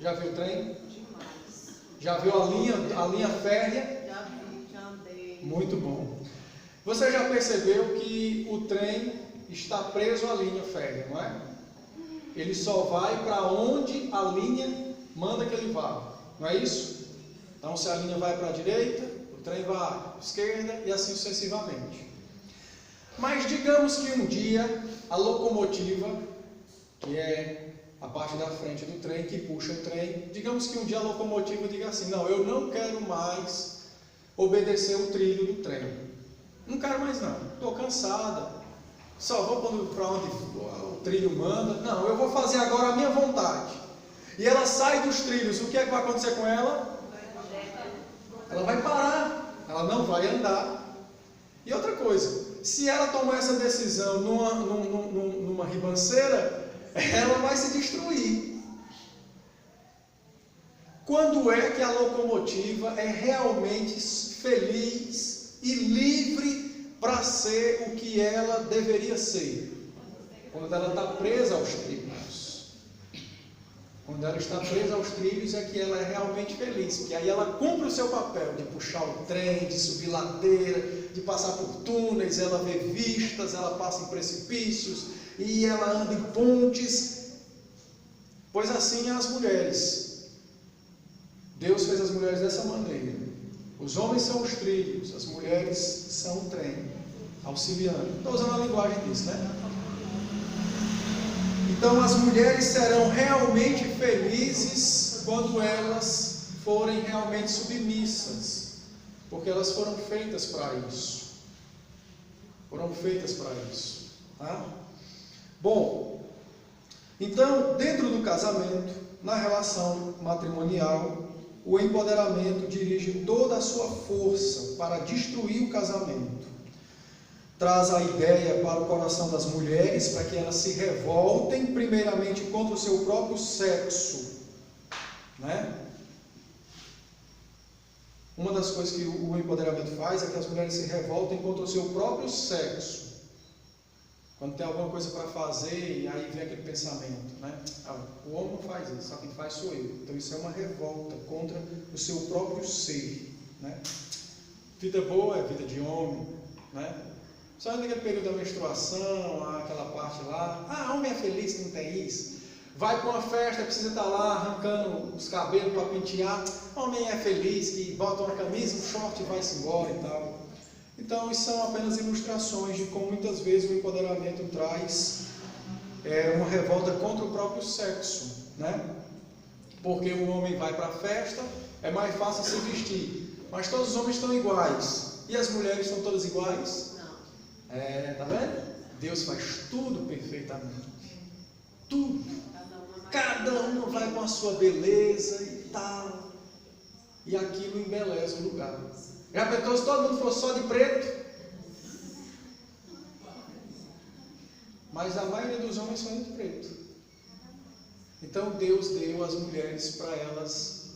Já viu o trem? Demais. Já viu a linha férrea? Já vi, já andei. Muito bom. Você já percebeu que o trem está preso à linha férrea, não é? Ele só vai para onde a linha manda que ele vá. Não é isso? Então, se a linha vai para a direita, o trem vai, esquerda e assim sucessivamente. Mas digamos que um dia a locomotiva, que é a parte da frente do trem, que puxa o trem, digamos que um dia a locomotiva diga assim, não, eu não quero mais obedecer o trilho do trem. Não quero mais não, estou cansada, só vou para onde o trilho manda. Não, eu vou fazer agora a minha vontade. E ela sai dos trilhos, o que é que vai acontecer com ela? Ela vai parar, ela não vai andar. E outra coisa, se ela tomar essa decisão numa ribanceira, ela vai se destruir. Quando é que a locomotiva é realmente feliz e livre para ser o que ela deveria ser? Quando ela está presa aos trilhos. Quando ela está presa aos trilhos é que ela é realmente feliz, porque aí ela cumpre o seu papel de puxar o trem, de subir ladeira, de passar por túneis, ela vê vistas, ela passa em precipícios e ela anda em pontes. Pois assim as mulheres. Deus fez as mulheres dessa maneira. Os homens são os trilhos, as mulheres são o trem, auxiliando. Estou usando a linguagem disso, né? Então as mulheres serão realmente felizes quando elas forem realmente submissas, porque elas foram feitas para isso. Foram feitas para isso. Tá? Bom, então dentro do casamento, na relação matrimonial, o empoderamento dirige toda a sua força para destruir o casamento. Traz a ideia para o coração das mulheres, para que elas se revoltem primeiramente contra o seu próprio sexo, né? Uma das coisas que o empoderamento faz é que as mulheres se revoltem contra o seu próprio sexo. Quando tem alguma coisa para fazer, e aí vem aquele pensamento, né? O homem não faz isso, só quem faz sou eu. Então isso é uma revolta contra o seu próprio ser, né? Vida boa é vida de homem, né? Só naquele período da menstruação, aquela parte lá, homem é feliz, não tem isso. Vai para uma festa, precisa estar lá arrancando os cabelos para pentear, homem é feliz, que bota uma camisa, um short e vai-se embora e tal. Então, isso são apenas ilustrações de como muitas vezes o empoderamento traz uma revolta contra o próprio sexo, né? Porque o homem vai para a festa, é mais fácil se vestir, mas todos os homens estão iguais, e as mulheres estão todas iguais? Tá vendo? Deus faz tudo perfeitamente. Tudo. Cada uma vai com a sua beleza e tal. E aquilo embeleza o lugar. Já pensou se todo mundo fosse só de preto? Mas a maioria dos homens são de preto. Então Deus deu as mulheres para elas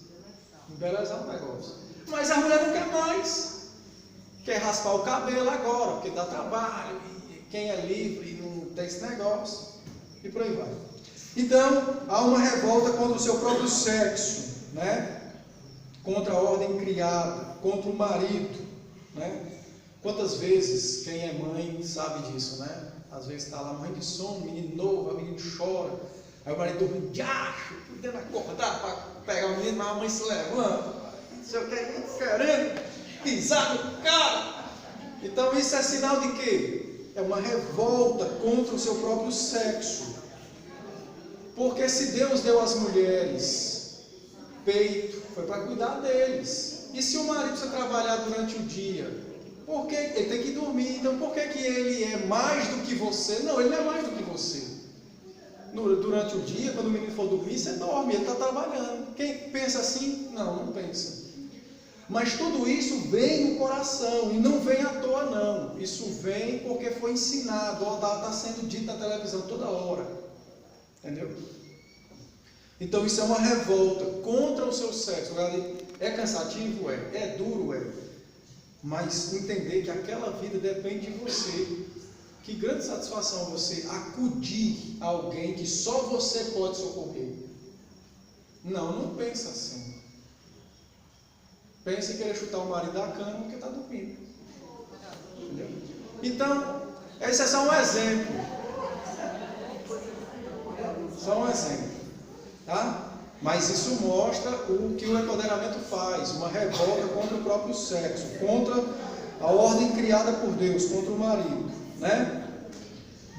embelezar o negócio. Mas a mulher não quer mais. Quer raspar o cabelo agora, porque dá trabalho, e quem é livre não tem esse negócio, e por aí vai. Então, há uma revolta contra o seu próprio sexo, né? Contra a ordem criada, contra o marido, né? Quantas vezes, quem é mãe sabe disso, né? Às vezes está lá mãe de sono, menino novo, o menino chora, aí o marido dorme de acho, tentando acordar para pegar o menino, mas a mãe se levanta, não sei o que, querendo pisar no cara. Então isso é sinal de quê? É uma revolta contra o seu próprio sexo. Porque se Deus deu às mulheres peito, foi para cuidar deles. E se o marido precisa trabalhar durante o dia, por que ele tem que dormir? Então por que ele é mais do que você? Não, ele não é mais do que você. Durante o dia, quando o menino for dormir, você dorme, ele está trabalhando. Quem pensa assim? Não pensa. Mas tudo isso vem no coração, e não vem à toa não. Isso vem porque foi ensinado, está sendo dito na televisão toda hora. Entendeu? Então isso é uma revolta contra o seu sexo. É cansativo? É duro? Mas entender que aquela vida depende de você. Que grande satisfação você acudir a alguém que só você pode socorrer. Não pensa assim. Pensa em querer chutar o marido da cama porque está dormindo. Entendeu? Então, esse é só um exemplo. Só um exemplo. Tá? Mas isso mostra o que o empoderamento faz, uma revolta contra o próprio sexo, contra a ordem criada por Deus, contra o marido, né?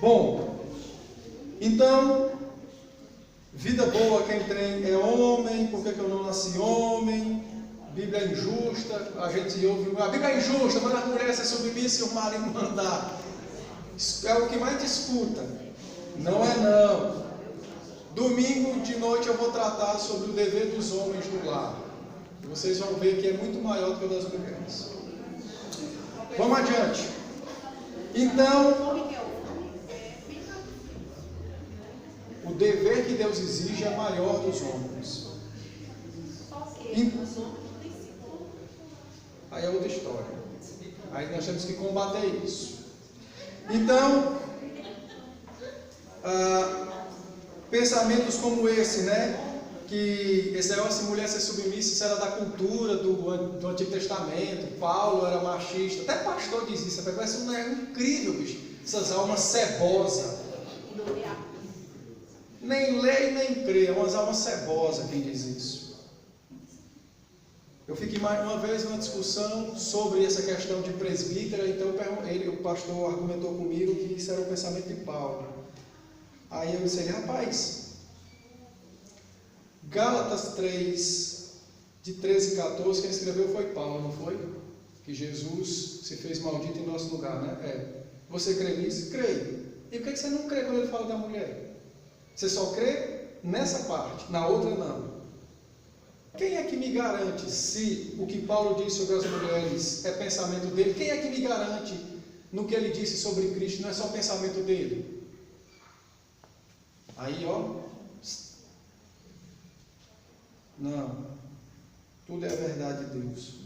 Bom, então, vida boa quem tem é homem, por que eu não nasci homem? Bíblia é injusta, a gente ouve, a Bíblia é injusta, manda a mulher ser submissa e o marido mandar. Isso é o que mais discuta. Não é não. Domingo de noite eu vou tratar sobre o dever dos homens no lar. Vocês vão ver que é muito maior do que o das mulheres. Vamos adiante. Então, o dever que Deus exige é maior dos homens. Aí é outra história. Aí nós temos que combater isso. Então, pensamentos como esse, né? Que esse negócio de mulher ser submissa, isso era da cultura do Antigo Testamento. Paulo era machista. Até pastor diz isso. Parece um negócio incrível, bicho. Essas almas cebosas. Nem lê e nem crê. É umas almas cebosas quem diz isso. Eu fiquei mais uma vez numa discussão sobre essa questão de presbítera. Então o pastor argumentou comigo que isso era o pensamento de Paulo. Aí eu disse, rapaz, Gálatas 3, de 13 e 14, quem escreveu foi Paulo, não foi? Que Jesus se fez maldito em nosso lugar, né? Você crê nisso? Creio. E por que você não crê quando ele fala da mulher? Você só crê nessa parte, na outra não. Quem é que me garante se o que Paulo disse sobre as mulheres é pensamento dele? Quem é que me garante no que ele disse sobre Cristo não é só pensamento dele? Aí, ó, não, tudo é a verdade de Deus.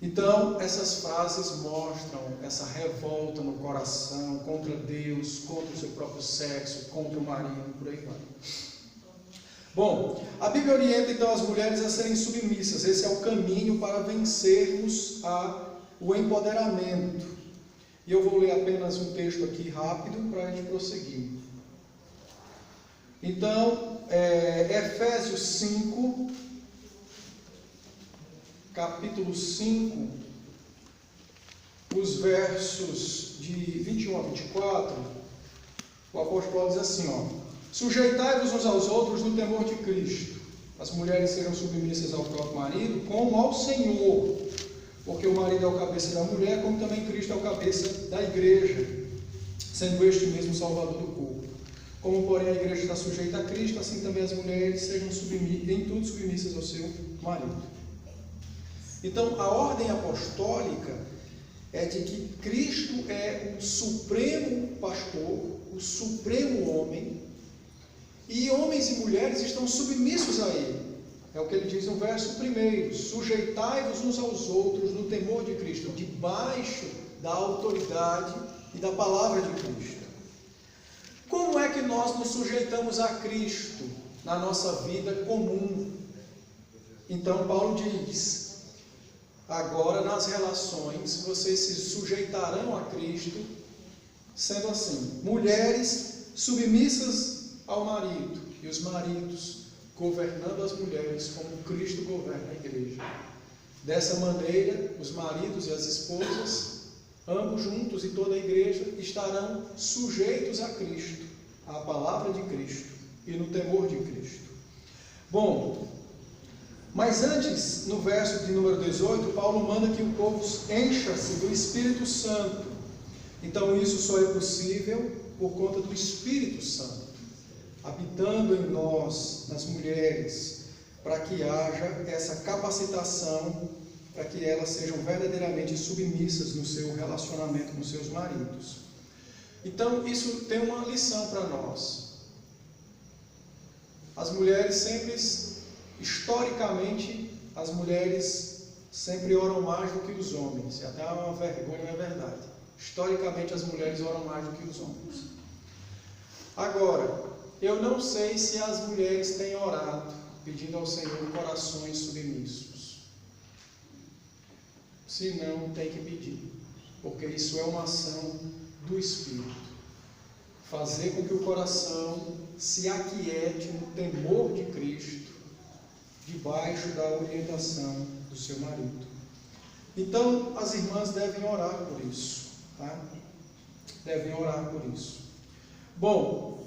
Então, essas frases mostram essa revolta no coração contra Deus, contra o seu próprio sexo, contra o marido, por aí vai. Bom, a Bíblia orienta então as mulheres a serem submissas. Esse é o caminho para vencermos o empoderamento. E eu vou ler apenas um texto aqui rápido para a gente prosseguir. Então, Efésios 5, capítulo 5, os versos de 21 a 24, o apóstolo Paulo diz assim, ó: sujeitai-vos uns aos outros no temor de Cristo. As mulheres serão submissas ao próprio marido, como ao Senhor, porque o marido é o cabeça da mulher, como também Cristo é o cabeça da igreja, sendo este mesmo Salvador do corpo. Como, porém, a igreja está sujeita a Cristo, assim também as mulheres sejam em tudo submissas ao seu marido. Então, a ordem apostólica é de que Cristo é o supremo pastor, o supremo homem, e homens e mulheres estão submissos a ele. É o que ele diz no verso 1: sujeitai-vos uns aos outros no temor de Cristo, debaixo da autoridade e da palavra de Cristo. Como é que nós nos sujeitamos a Cristo na nossa vida comum? Então Paulo diz, agora nas relações vocês se sujeitarão a Cristo, sendo assim, mulheres submissas ao marido, e os maridos governando as mulheres como Cristo governa a igreja. Dessa maneira, os maridos e as esposas, ambos juntos e toda a igreja, estarão sujeitos a Cristo, à palavra de Cristo e no temor de Cristo. Bom, mas antes, no verso de número 18, Paulo manda que o povo encha-se do Espírito Santo. Então isso só é possível por conta do Espírito Santo, habitando em nós, nas mulheres, para que haja essa capacitação, para que elas sejam verdadeiramente submissas no seu relacionamento com seus maridos. Então, isso tem uma lição para nós. As mulheres sempre, historicamente, as mulheres sempre oram mais do que os homens. É até uma vergonha, não é verdade. Historicamente, as mulheres oram mais do que os homens. Agora, eu não sei se as mulheres têm orado, pedindo ao Senhor corações submissos. Se não, tem que pedir, porque isso é uma ação do Espírito. Fazer com que o coração se aquiete no temor de Cristo debaixo da orientação do seu marido. Então, as irmãs devem orar por isso, tá? Devem orar por isso. Bom,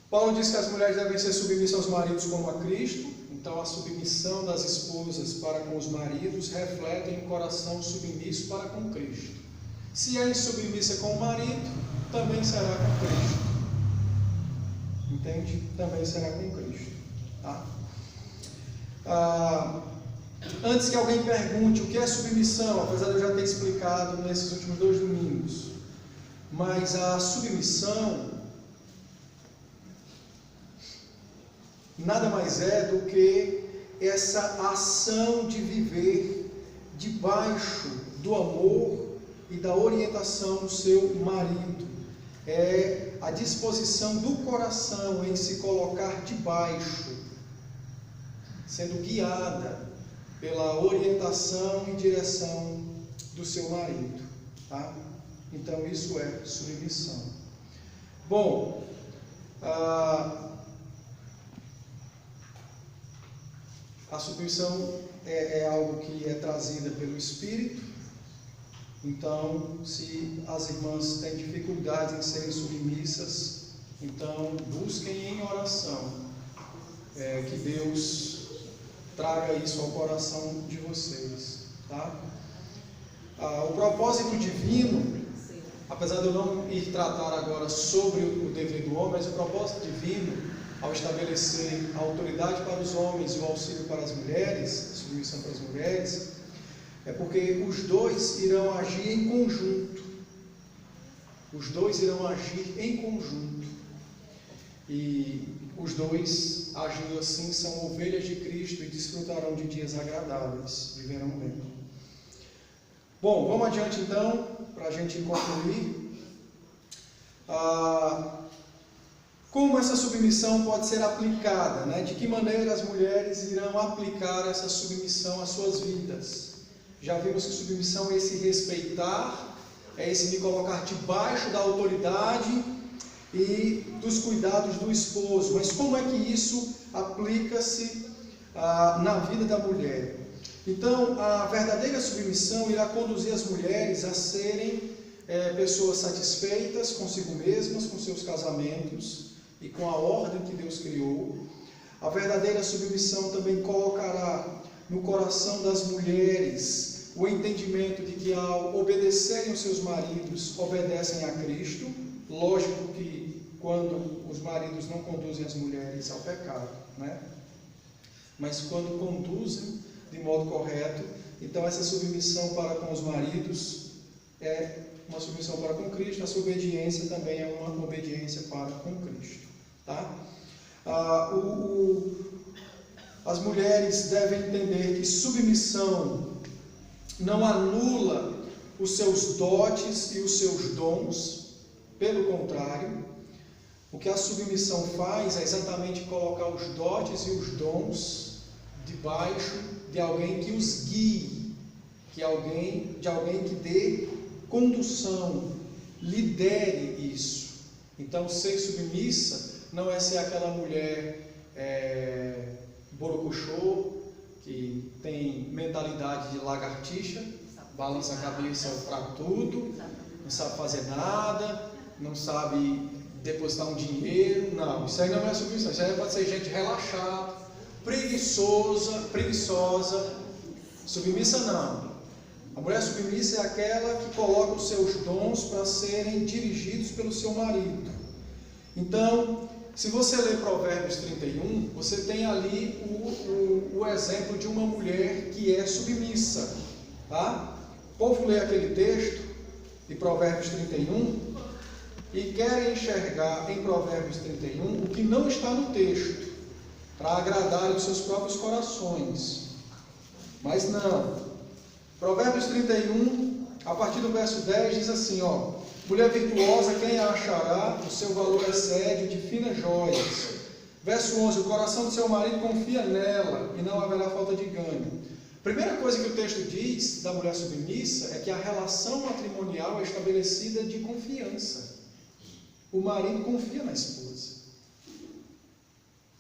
Paulo diz que as mulheres devem ser submissas aos maridos como a Cristo. Então, a submissão das esposas para com os maridos reflete um coração submisso para com Cristo. Se é insubmissa com o marido, também será com Cristo. Entende? Também será com Cristo. Tá? Antes que alguém pergunte o que é submissão, apesar de eu já ter explicado nesses últimos 2 domingos, mas a submissão nada mais é do que essa ação de viver debaixo do amor e da orientação do seu marido. É a disposição do coração em se colocar debaixo, sendo guiada pela orientação e direção do seu marido. Tá? Então isso é submissão. Bom, a submissão é algo que é trazida pelo Espírito. Então, se as irmãs têm dificuldades em serem submissas, então busquem em oração que Deus traga isso ao coração de vocês. Tá? O propósito divino, apesar de eu não ir tratar agora sobre o dever do homem, mas o propósito divino, ao estabelecer a autoridade para os homens e o auxílio para as mulheres, a submissão para as mulheres, é porque os dois irão agir em conjunto. Os dois irão agir em conjunto. E os dois, agindo assim, são ovelhas de Cristo e desfrutarão de dias agradáveis, viverão bem. Bom, vamos adiante então, para a gente concluir. Como essa submissão pode ser aplicada, né? De que maneira as mulheres irão aplicar essa submissão às suas vidas? Já vimos que submissão é esse respeitar, é esse me colocar debaixo da autoridade e dos cuidados do esposo. Mas como é que isso aplica-se na vida da mulher? Então, a verdadeira submissão irá conduzir as mulheres a serem pessoas satisfeitas consigo mesmas, com seus casamentos e com a ordem que Deus criou. A verdadeira submissão também colocará no coração das mulheres o entendimento de que, ao obedecerem aos seus maridos, obedecem a Cristo. Lógico que quando os maridos não conduzem as mulheres ao pecado, né? Mas quando conduzem de modo correto, então essa submissão para com os maridos é uma submissão para com Cristo. Essa obediência também é uma obediência para com Cristo. Tá? As mulheres devem entender que submissão não anula os seus dotes e os seus dons. Pelo contrário, o que a submissão faz é exatamente colocar os dotes e os dons debaixo de alguém que os guie, de alguém que dê condução, lidere isso. Então, ser submissa não é ser aquela mulher borocochô, que tem mentalidade de lagartixa, balança a cabeça para tudo, não sabe fazer nada, não sabe depositar um dinheiro. Não, isso aí não é submissão. Isso aí pode ser gente relaxada, preguiçosa. Submissa não. A mulher submissa é aquela que coloca os seus dons para serem dirigidos pelo seu marido. Então, se você ler Provérbios 31, você tem ali o exemplo de uma mulher que é submissa. Tá? O povo lê aquele texto de Provérbios 31 e quer enxergar em Provérbios 31 o que não está no texto, para agradar os seus próprios corações. Mas não. Provérbios 31, a partir do verso 10, diz assim, mulher virtuosa, quem a achará? O seu valor excede de finas joias. Verso 11, o coração do seu marido confia nela, e não haverá falta de ganho. Primeira coisa que o texto diz da mulher submissa é que a relação matrimonial é estabelecida de confiança. O marido confia na esposa.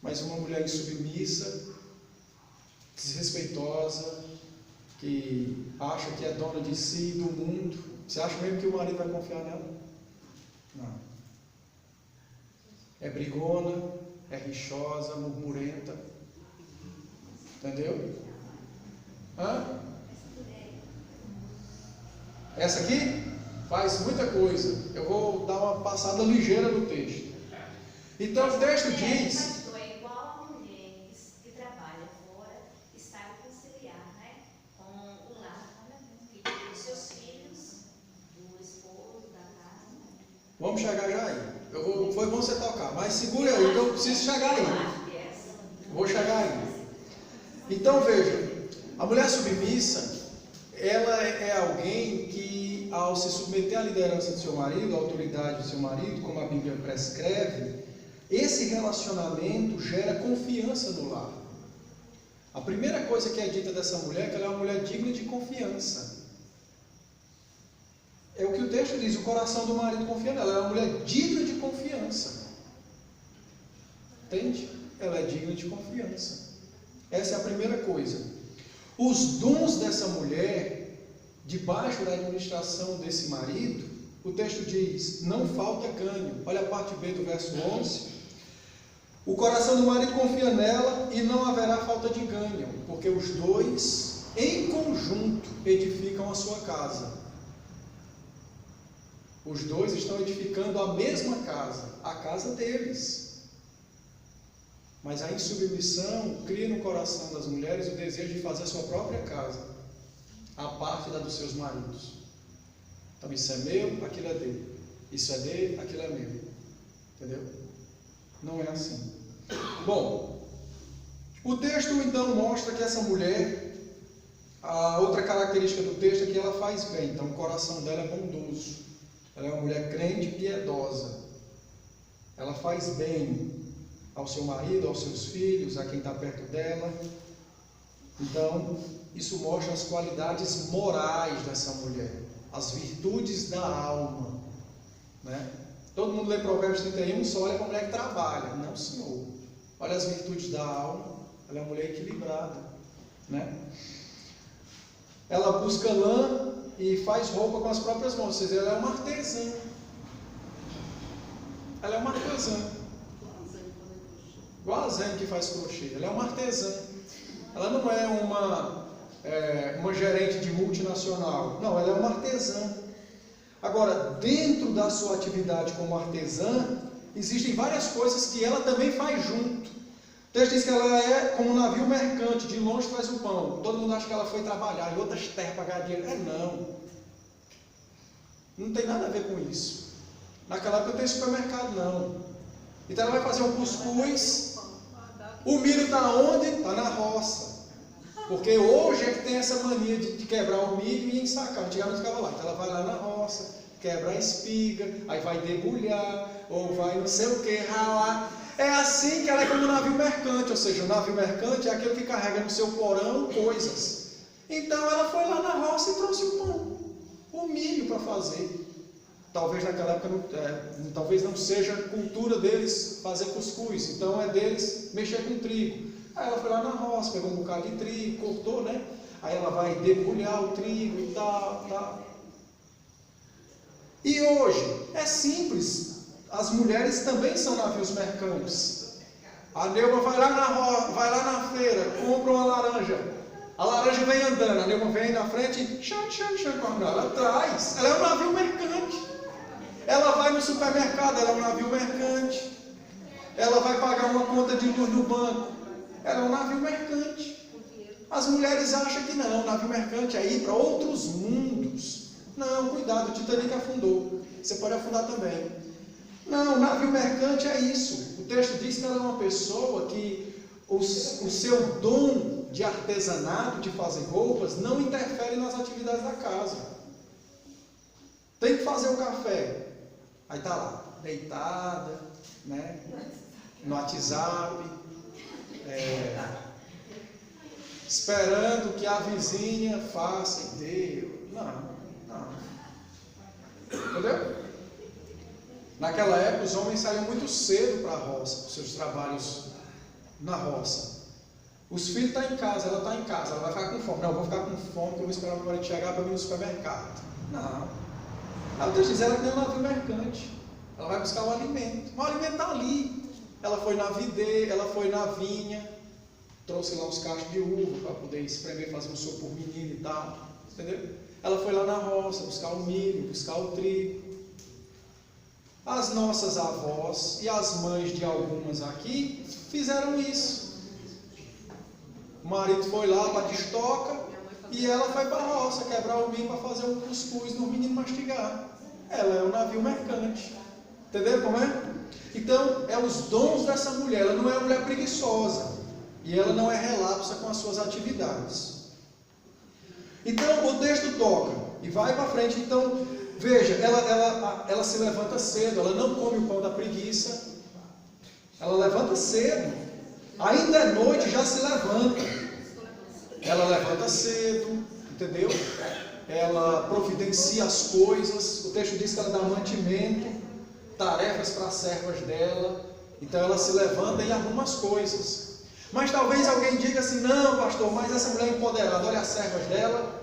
Mas uma mulher insubmissa, desrespeitosa, que acha que é dona de si, do mundo. Você acha mesmo que o marido vai confiar nela? Não. É brigona, é rixosa, murmurenta. Entendeu? Hã? Essa aqui faz muita coisa. Eu vou dar uma passada ligeira no texto. Então o texto diz... É igual a mulher que trabalha fora e sabe conciliar, né? Com o lar, com os seus filhos, do esposo, da casa. Vamos chegar já aí. Foi bom você tocar, mas segura aí, que eu preciso chegar aí. Vou chegar aí. Então veja, a mulher submissa, ela é alguém que, ao se submeter à liderança do seu marido, à autoridade do seu marido, como a Bíblia prescreve, esse relacionamento gera confiança no lar. A primeira coisa que é dita dessa mulher é que ela é uma mulher digna de confiança. É o que o texto diz, o coração do marido confia nela, ela é uma mulher digna de confiança. Entende? Ela é digna de confiança. Essa é a primeira coisa. Os dons dessa mulher, debaixo da administração desse marido, o texto diz, não falta ganho. Olha a parte B do verso 11. O coração do marido confia nela e não haverá falta de ganho, porque os dois, em conjunto, edificam a sua casa. Os dois estão edificando a mesma casa, a casa deles. Mas a insubmissão cria no coração das mulheres o desejo de fazer a sua própria casa, a parte da dos seus maridos. Então isso é meu, aquilo é dele. Isso é dele, aquilo é meu. Entendeu? Não é assim. Bom, o texto então mostra que essa mulher, a outra característica do texto é que ela faz bem. Então o coração dela é bondoso. Ela é uma mulher crente e piedosa. Ela faz bem ao seu marido, aos seus filhos, a quem está perto dela. Então, isso mostra as qualidades morais dessa mulher, as virtudes da alma, né? Todo mundo lê Provérbios 31, só olha para a mulher que trabalha. Não, senhor. Olha as virtudes da alma, ela é uma mulher equilibrada, né? Ela busca lã e faz roupa com as próprias mãos, ou seja, ela é uma artesã. Ela é uma artesã. Igual a Zane que faz crochê, ela é uma artesã. Ela não é uma gerente de multinacional, não, ela é uma artesã. Agora, dentro da sua atividade como artesã, existem várias coisas que ela também faz junto. O texto diz que ela é como um navio mercante, de longe faz o pão. Todo mundo acha que ela foi trabalhar em outras terras para ganhar dinheiro. Não. Não tem nada a ver com isso. Naquela época não tem supermercado, não. Então ela vai fazer um cuscuz. O milho está onde? Está na roça. Porque hoje é que tem essa mania de quebrar o milho e ensacar. Antigamente ficava lá. Então ela vai lá na roça, quebra a espiga, aí vai debulhar, ou vai não sei o que, ralar. É assim que ela é como um navio mercante, ou seja, o navio mercante é aquele que carrega no seu porão coisas. Então ela foi lá na roça e trouxe o pão, o milho para fazer. Talvez naquela época talvez não seja cultura deles fazer cuscuz, então é deles mexer com trigo. Aí ela foi lá na roça, pegou um bocado de trigo, cortou, né? Aí ela vai debulhar o trigo e tal. E hoje é simples. As mulheres também são navios mercantes. A Neuma vai lá na feira, compra uma laranja. A laranja vem andando, a Neuma vem na frente, ela traz. Ela é um navio mercante. Ela vai no supermercado, ela é um navio mercante. Ela vai pagar uma conta de luz no banco, ela é um navio mercante. As mulheres acham que não, o navio mercante é ir para outros mundos. Não, cuidado, o Titanic afundou. Você pode afundar também. Não, o navio mercante é isso. O texto diz que ela é uma pessoa que o seu dom de artesanato, de fazer roupas, não interfere nas atividades da casa. Tem que fazer o café. Aí está lá, deitada, né? No WhatsApp, esperando que a vizinha faça e dê. Não. Entendeu? Naquela época, os homens saíam muito cedo para a roça, para os seus trabalhos na roça. Os filhos estão em casa, ela está em casa, ela vai ficar com fome. Não, eu vou ficar com fome, porque eu vou esperar o meu marido chegar para ir no supermercado. Não. Aí o texto diz, ela tem um navio mercante. Ela vai buscar o alimento. O alimento está ali. Ela foi na videira, ela foi na vinha, trouxe lá uns cachos de uva para poder espremer, fazer um suco por menino e tal. Entendeu? Ela foi lá na roça buscar o milho, buscar o trigo. As nossas avós e as mães de algumas aqui fizeram isso. O marido foi lá para a destoca e ela foi para a roça quebrar o milho para fazer um cuscuz no menino mastigar. Ela é um navio mercante. Entendeu como é? Então, é os dons dessa mulher. Ela não é uma mulher preguiçosa. E ela não é relapsa com as suas atividades. Então, o texto toca e vai para frente. Então, veja, ela se levanta cedo. Ela não come o pão da preguiça. Ela levanta cedo. Ainda é noite, já se levanta. Ela levanta cedo, entendeu? Ela providencia as coisas. O texto diz que ela dá mantimento, tarefas para as servas dela. Então ela se levanta e arruma as coisas. Mas talvez alguém diga assim, não pastor, mas essa mulher é empoderada, olha as servas dela.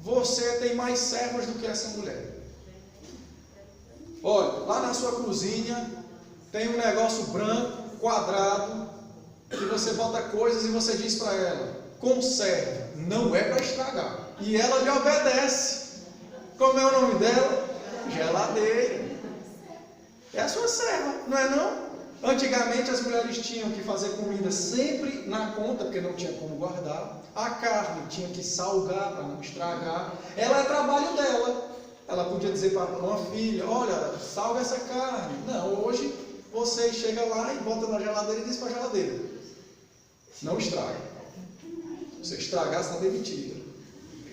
Você tem mais servas do que essa mulher. Olha, lá na sua cozinha tem um negócio branco, quadrado, que você bota coisas e você diz para ela, conserva, não é para estragar. E ela lhe obedece. Como é o nome dela? Geladeira. É a sua serva, não é não? Antigamente as mulheres tinham que fazer comida sempre na conta, porque não tinha como guardar. A carne tinha que salgar para não estragar. Ela é trabalho dela. Ela podia dizer para uma filha, olha, salga essa carne. Não, hoje você chega lá e bota na geladeira e diz para a geladeira, não estraga. Se você estragar, você está demitida.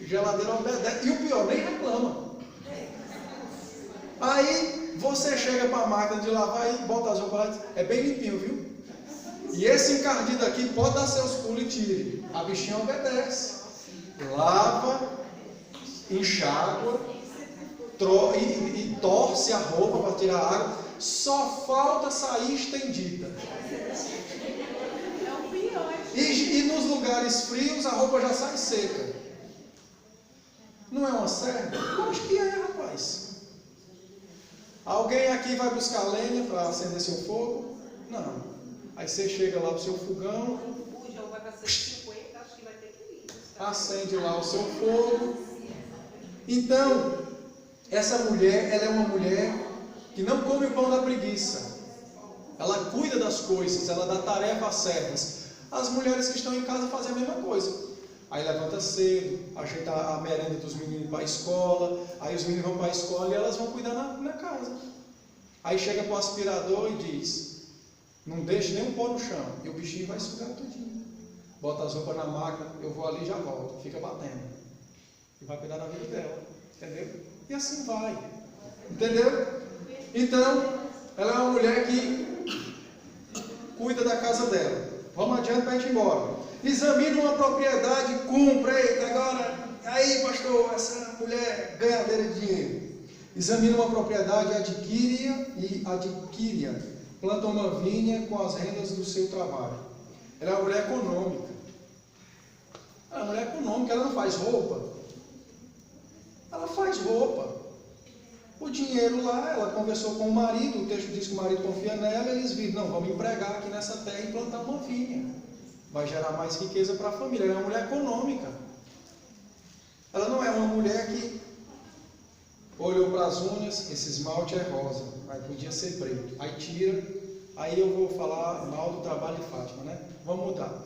Geladeira obedece. E o pior, nem reclama. Aí você chega para a máquina de lavar e bota as roupas lá, é bem limpinho, viu? E esse encardido aqui pode dar seus pulos e tire. A bichinha obedece. Lava, enxágua, e torce a roupa para tirar a água. Só falta sair estendida. E nos lugares frios a roupa já sai seca. Não é uma serva? Eu acho que é, rapaz. Alguém aqui vai buscar lenha para acender seu fogo? Não. Aí você chega lá para o seu fogão, acende lá o seu fogo. Então, essa mulher, ela é uma mulher que não come o pão da preguiça. Ela cuida das coisas, ela dá tarefa às servas. As mulheres que estão em casa fazem a mesma coisa. Aí levanta cedo, ajeita a merenda dos meninos para a escola, aí os meninos vão para a escola e elas vão cuidar na casa. Aí chega para o aspirador e diz, não deixe nem um pó no chão, e o bichinho vai sugar tudinho. Bota as roupas na máquina, eu vou ali e já volto, fica batendo. E vai cuidar da vida dela, entendeu? E assim vai, entendeu? Então, ela é uma mulher que cuida da casa dela. Vamos adiante para a gente ir embora. Examina uma propriedade, compra, eita, agora, aí pastor, essa mulher ganhadeira de dinheiro. Examina uma propriedade, adquire-a, planta uma vinha com as rendas do seu trabalho. Ela é uma mulher econômica. Ela é uma mulher econômica, ela não faz roupa. Ela faz roupa. O dinheiro lá, ela conversou com o marido, o texto diz que o marido confia nela, eles viram, não, vamos empregar aqui nessa terra e plantar uma vinha. Vai gerar mais riqueza para a família. Ela é uma mulher econômica. Ela não é uma mulher que olhou para as unhas, esse esmalte é rosa, aí podia ser preto. Aí tira, aí eu vou falar mal do trabalho de Fátima, né? Vamos mudar.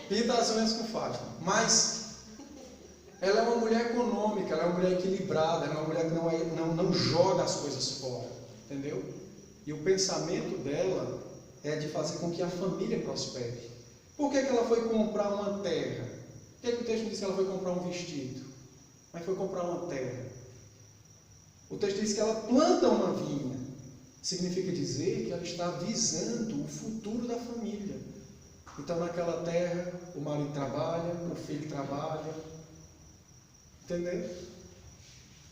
Pinta as unhas com Fátima. Mas ela é uma mulher econômica, ela é uma mulher equilibrada, ela é uma mulher que não joga as coisas fora. Entendeu? E o pensamento dela é de fazer com que a família prospere. Por que ela foi comprar uma terra? Por que o texto diz que ela foi comprar um vestido? Mas foi comprar uma terra. O texto diz que ela planta uma vinha. Significa dizer que ela está visando o futuro da família. Então naquela terra o marido trabalha, o filho trabalha. Entendeu?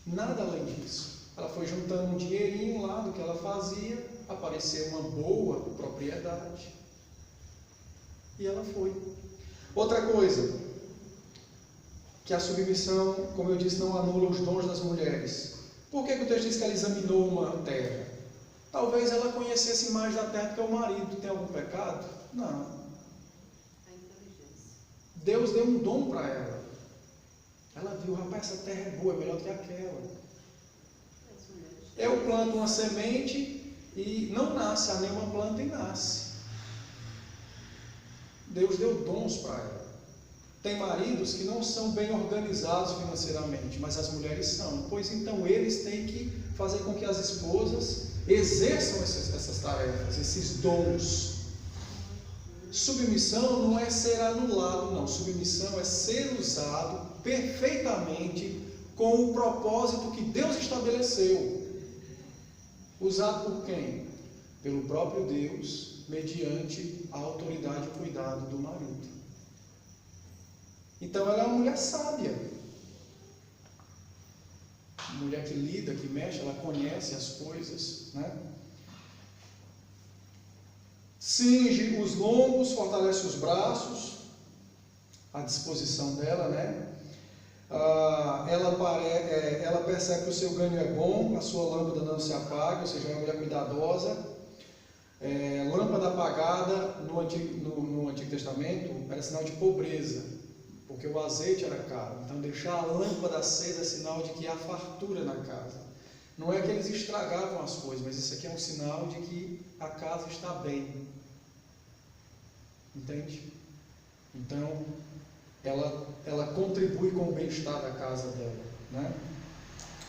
Nada além disso. Ela foi juntando um dinheirinho lá do que ela fazia aparecer uma boa propriedade. E ela foi. Outra coisa, que a submissão, como eu disse, não anula os dons das mulheres. Por que o texto diz que ela examinou uma terra? Talvez ela conhecesse mais da terra que o marido. Tem algum pecado? Não. A inteligência. Deus deu um dom para ela. Ela viu, rapaz, essa terra é boa, é melhor do que aquela. As mulheres. Eu planto uma semente e não nasce, há nenhuma planta e nasce. Deus deu dons para ela. Tem maridos que não são bem organizados financeiramente, mas as mulheres são. Pois então eles têm que fazer com que as esposas exerçam essas tarefas, esses dons. Submissão não é ser anulado, não. Submissão é ser usado perfeitamente com o propósito que Deus estabeleceu. Usado por quem? Pelo próprio Deus, mediante a autoridade e o cuidado do marido. Então ela é uma mulher sábia. Uma mulher que lida, que mexe, ela conhece as coisas, né? Cinge os lombos, fortalece os braços, a disposição dela, né? Ela percebe que o seu ganho é bom, a sua lâmpada não se apaga, ou seja, é uma mulher cuidadosa. Lâmpada apagada no Antigo Testamento era sinal de pobreza, porque o azeite era caro. Então deixar a lâmpada acesa é sinal de que há fartura na casa. Não é que eles estragavam as coisas, mas isso aqui é um sinal de que a casa está bem. Entende? Então ela contribui com o bem-estar da casa dela, né?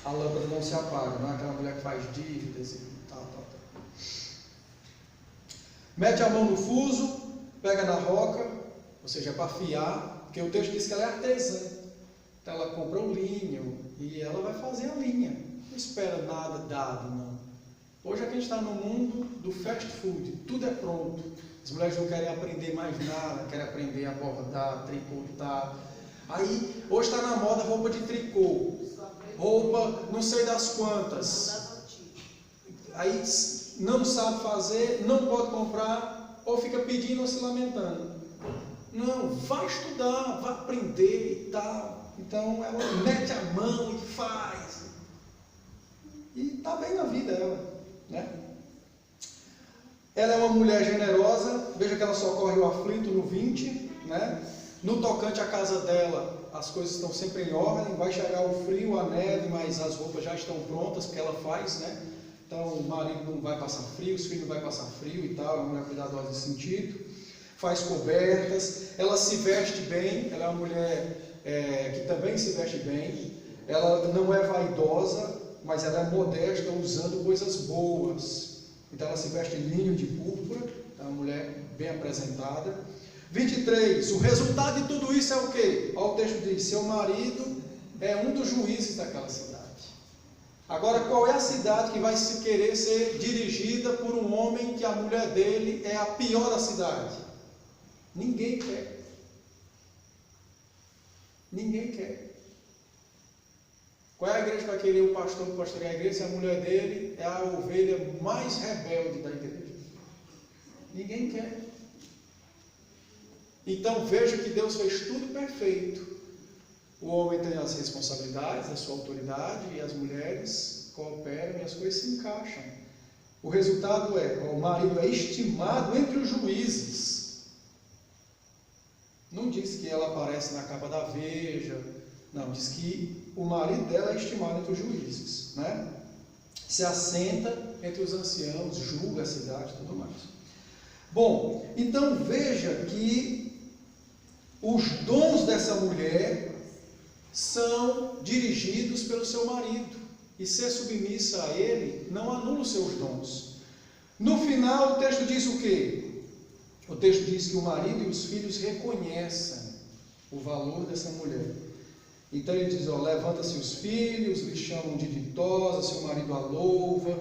A lâmpada não se apaga, não é aquela mulher que faz dívidas e tal. Mete a mão no fuso, pega na roca, ou seja, para afiar, porque o texto diz que ela é artesã. Então ela compra o linho e ela vai fazer a linha. Não espera nada dado, não. Hoje aqui a gente está no mundo do fast food, tudo é pronto. As mulheres não querem aprender mais nada, querem aprender a bordar, tricotar. Aí, hoje está na moda roupa de tricô, roupa não sei das quantas. Aí não sabe fazer, não pode comprar, ou fica pedindo ou se lamentando. Não, vai estudar, vai aprender e tal. Então ela mete a mão e faz. E está bem na vida ela, né? Ela é uma mulher generosa, veja que ela socorre o aflito no 20, né? No tocante à casa dela, as coisas estão sempre em ordem, vai chegar o frio, a neve, mas as roupas já estão prontas, porque ela faz, né? Então o marido não vai passar frio, os filhos não vai passar frio e tal, é uma mulher cuidadosa nesse sentido. Faz cobertas, ela se veste bem, ela é uma mulher que também se veste bem, ela não é vaidosa, mas ela é modesta, usando coisas boas. Então ela se veste em linho de púrpura, é uma mulher bem apresentada. 23, o resultado de tudo isso é o quê? Olha o texto diz, seu marido é um dos juízes daquela cidade. Agora, qual é a cidade que vai se querer ser dirigida por um homem que a mulher dele é a pior da cidade? Ninguém quer. Ninguém quer. Qual é a igreja que vai querer o pastor que pastorear a igreja se a mulher dele é a ovelha mais rebelde da igreja? Ninguém quer. Então veja que Deus fez tudo perfeito. O homem tem as responsabilidades, a sua autoridade, e as mulheres cooperam e as coisas se encaixam. O resultado o marido é estimado entre os juízes. Não diz que ela aparece na capa da Veja, não, diz que o marido dela é estimado entre os juízes, né? Se assenta entre os anciãos, julga a cidade e tudo mais. Bom, então veja que os dons dessa mulher são dirigidos pelo seu marido, e ser submissa a ele não anula os seus dons. No final o texto diz o quê? O texto diz que o marido e os filhos reconhecem o valor dessa mulher. Então ele diz, levanta-se os filhos, lhe chamam de ditosa, seu marido a louva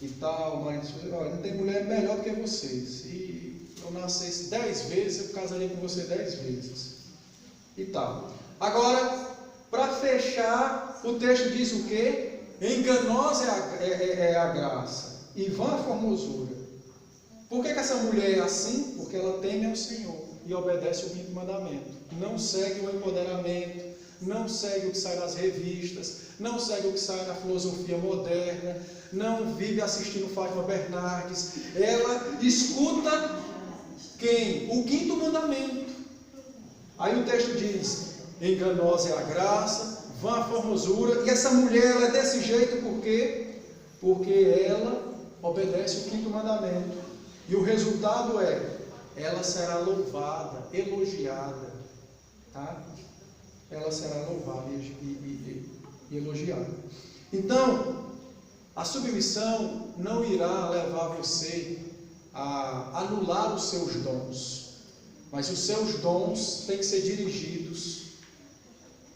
e tal. O marido diz, não tem mulher melhor do que você. Se eu nascesse 10 vezes, eu casaria com você 10 vezes. E tal. Agora, para fechar, o texto diz o quê? Enganosa é a graça. e vã a formosura. Por que essa mulher é assim? Porque ela teme ao Senhor e obedece o 5º mandamento. Não segue o empoderamento, não segue o que sai nas revistas, não segue o que sai na filosofia moderna, não vive assistindo Fátima Bernardes. Ela escuta quem? O 5º mandamento. Aí o texto diz: enganosa é a graça, vã a formosura. E essa mulher, ela é desse jeito por quê? Porque ela obedece o 5º mandamento. E o resultado é, ela será louvada, elogiada, tá? Ela será louvada e elogiada. Então, a submissão não irá levar você a anular os seus dons, mas os seus dons têm que ser dirigidos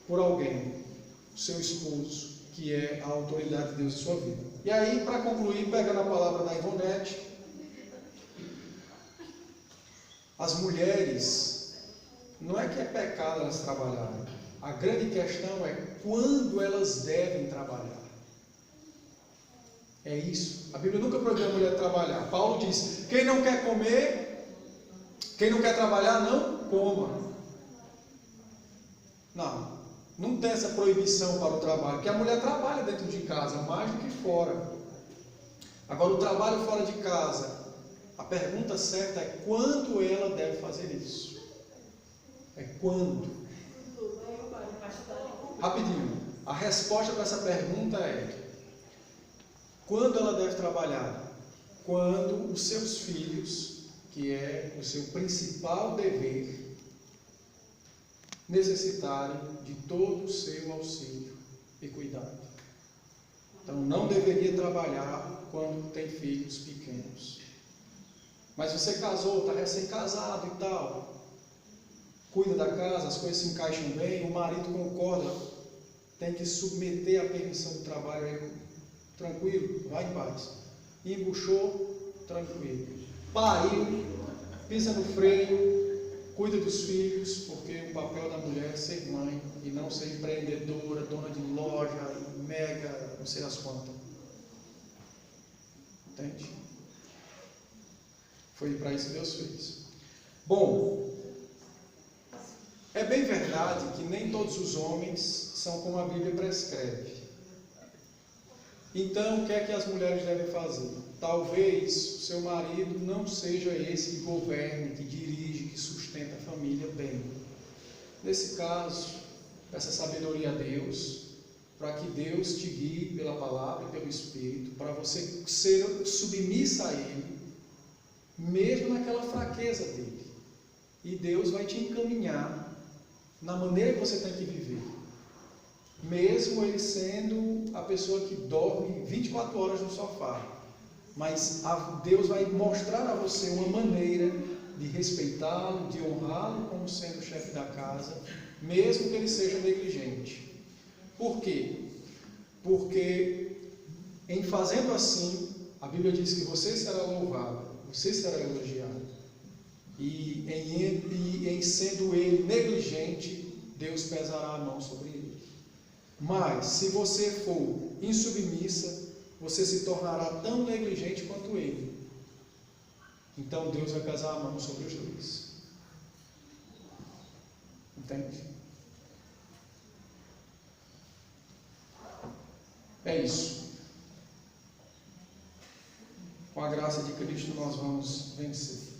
por alguém, o seu esposo, que é a autoridade de Deus em sua vida. E aí, para concluir, pegando a palavra da Ivonete, as mulheres, não é que é pecado elas trabalharem, a grande questão é quando elas devem trabalhar. É isso. A Bíblia nunca proibiu a mulher trabalhar. Paulo diz: quem não quer comer, quem não quer trabalhar, não coma. Não tem essa proibição para o trabalho, porque a mulher trabalha dentro de casa mais do que fora. Agora, o trabalho fora de casa, a pergunta certa é quando ela deve fazer isso. É quando? Rapidinho. A resposta para essa pergunta é: quando ela deve trabalhar? Quando os seus filhos, que é o seu principal dever, necessitarem de todo o seu auxílio e cuidado. Então, não deveria trabalhar quando tem filhos pequenos. Mas você casou, está recém-casado e tal, cuida da casa, as coisas se encaixam bem, o marido concorda, tem que submeter a permissão do trabalho, tranquilo, vai em paz. Embuchou, tranquilo. Pariu, pisa no freio, cuida dos filhos, porque o papel da mulher é ser mãe e não ser empreendedora, dona de loja, mega, não sei as quantas. Entende? Foi para isso que Deus fez. Bom, é bem verdade que nem todos os homens são como a Bíblia prescreve. Então, o que é que as mulheres devem fazer? Talvez o seu marido não seja esse que governa, que dirige, que sustenta a família bem. Nesse caso, peça sabedoria a Deus, para que Deus te guie pela palavra e pelo Espírito, para você ser submissa a Ele, mesmo naquela fraqueza dele. E Deus vai te encaminhar na maneira que você tem que viver. Mesmo ele sendo a pessoa que dorme 24 horas no sofá. Mas Deus vai mostrar a você uma maneira de respeitá-lo, de honrá-lo como sendo o chefe da casa, mesmo que ele seja negligente. Por quê? Porque em fazendo assim, a Bíblia diz que você será louvado, você será elogiado. E em sendo ele negligente, Deus pesará a mão sobre ele. Mas, se você for insubmissa, você se tornará tão negligente quanto ele. Então, Deus vai pesar a mão sobre os dois. Entende? É isso. Com a graça de Cristo, nós vamos vencer.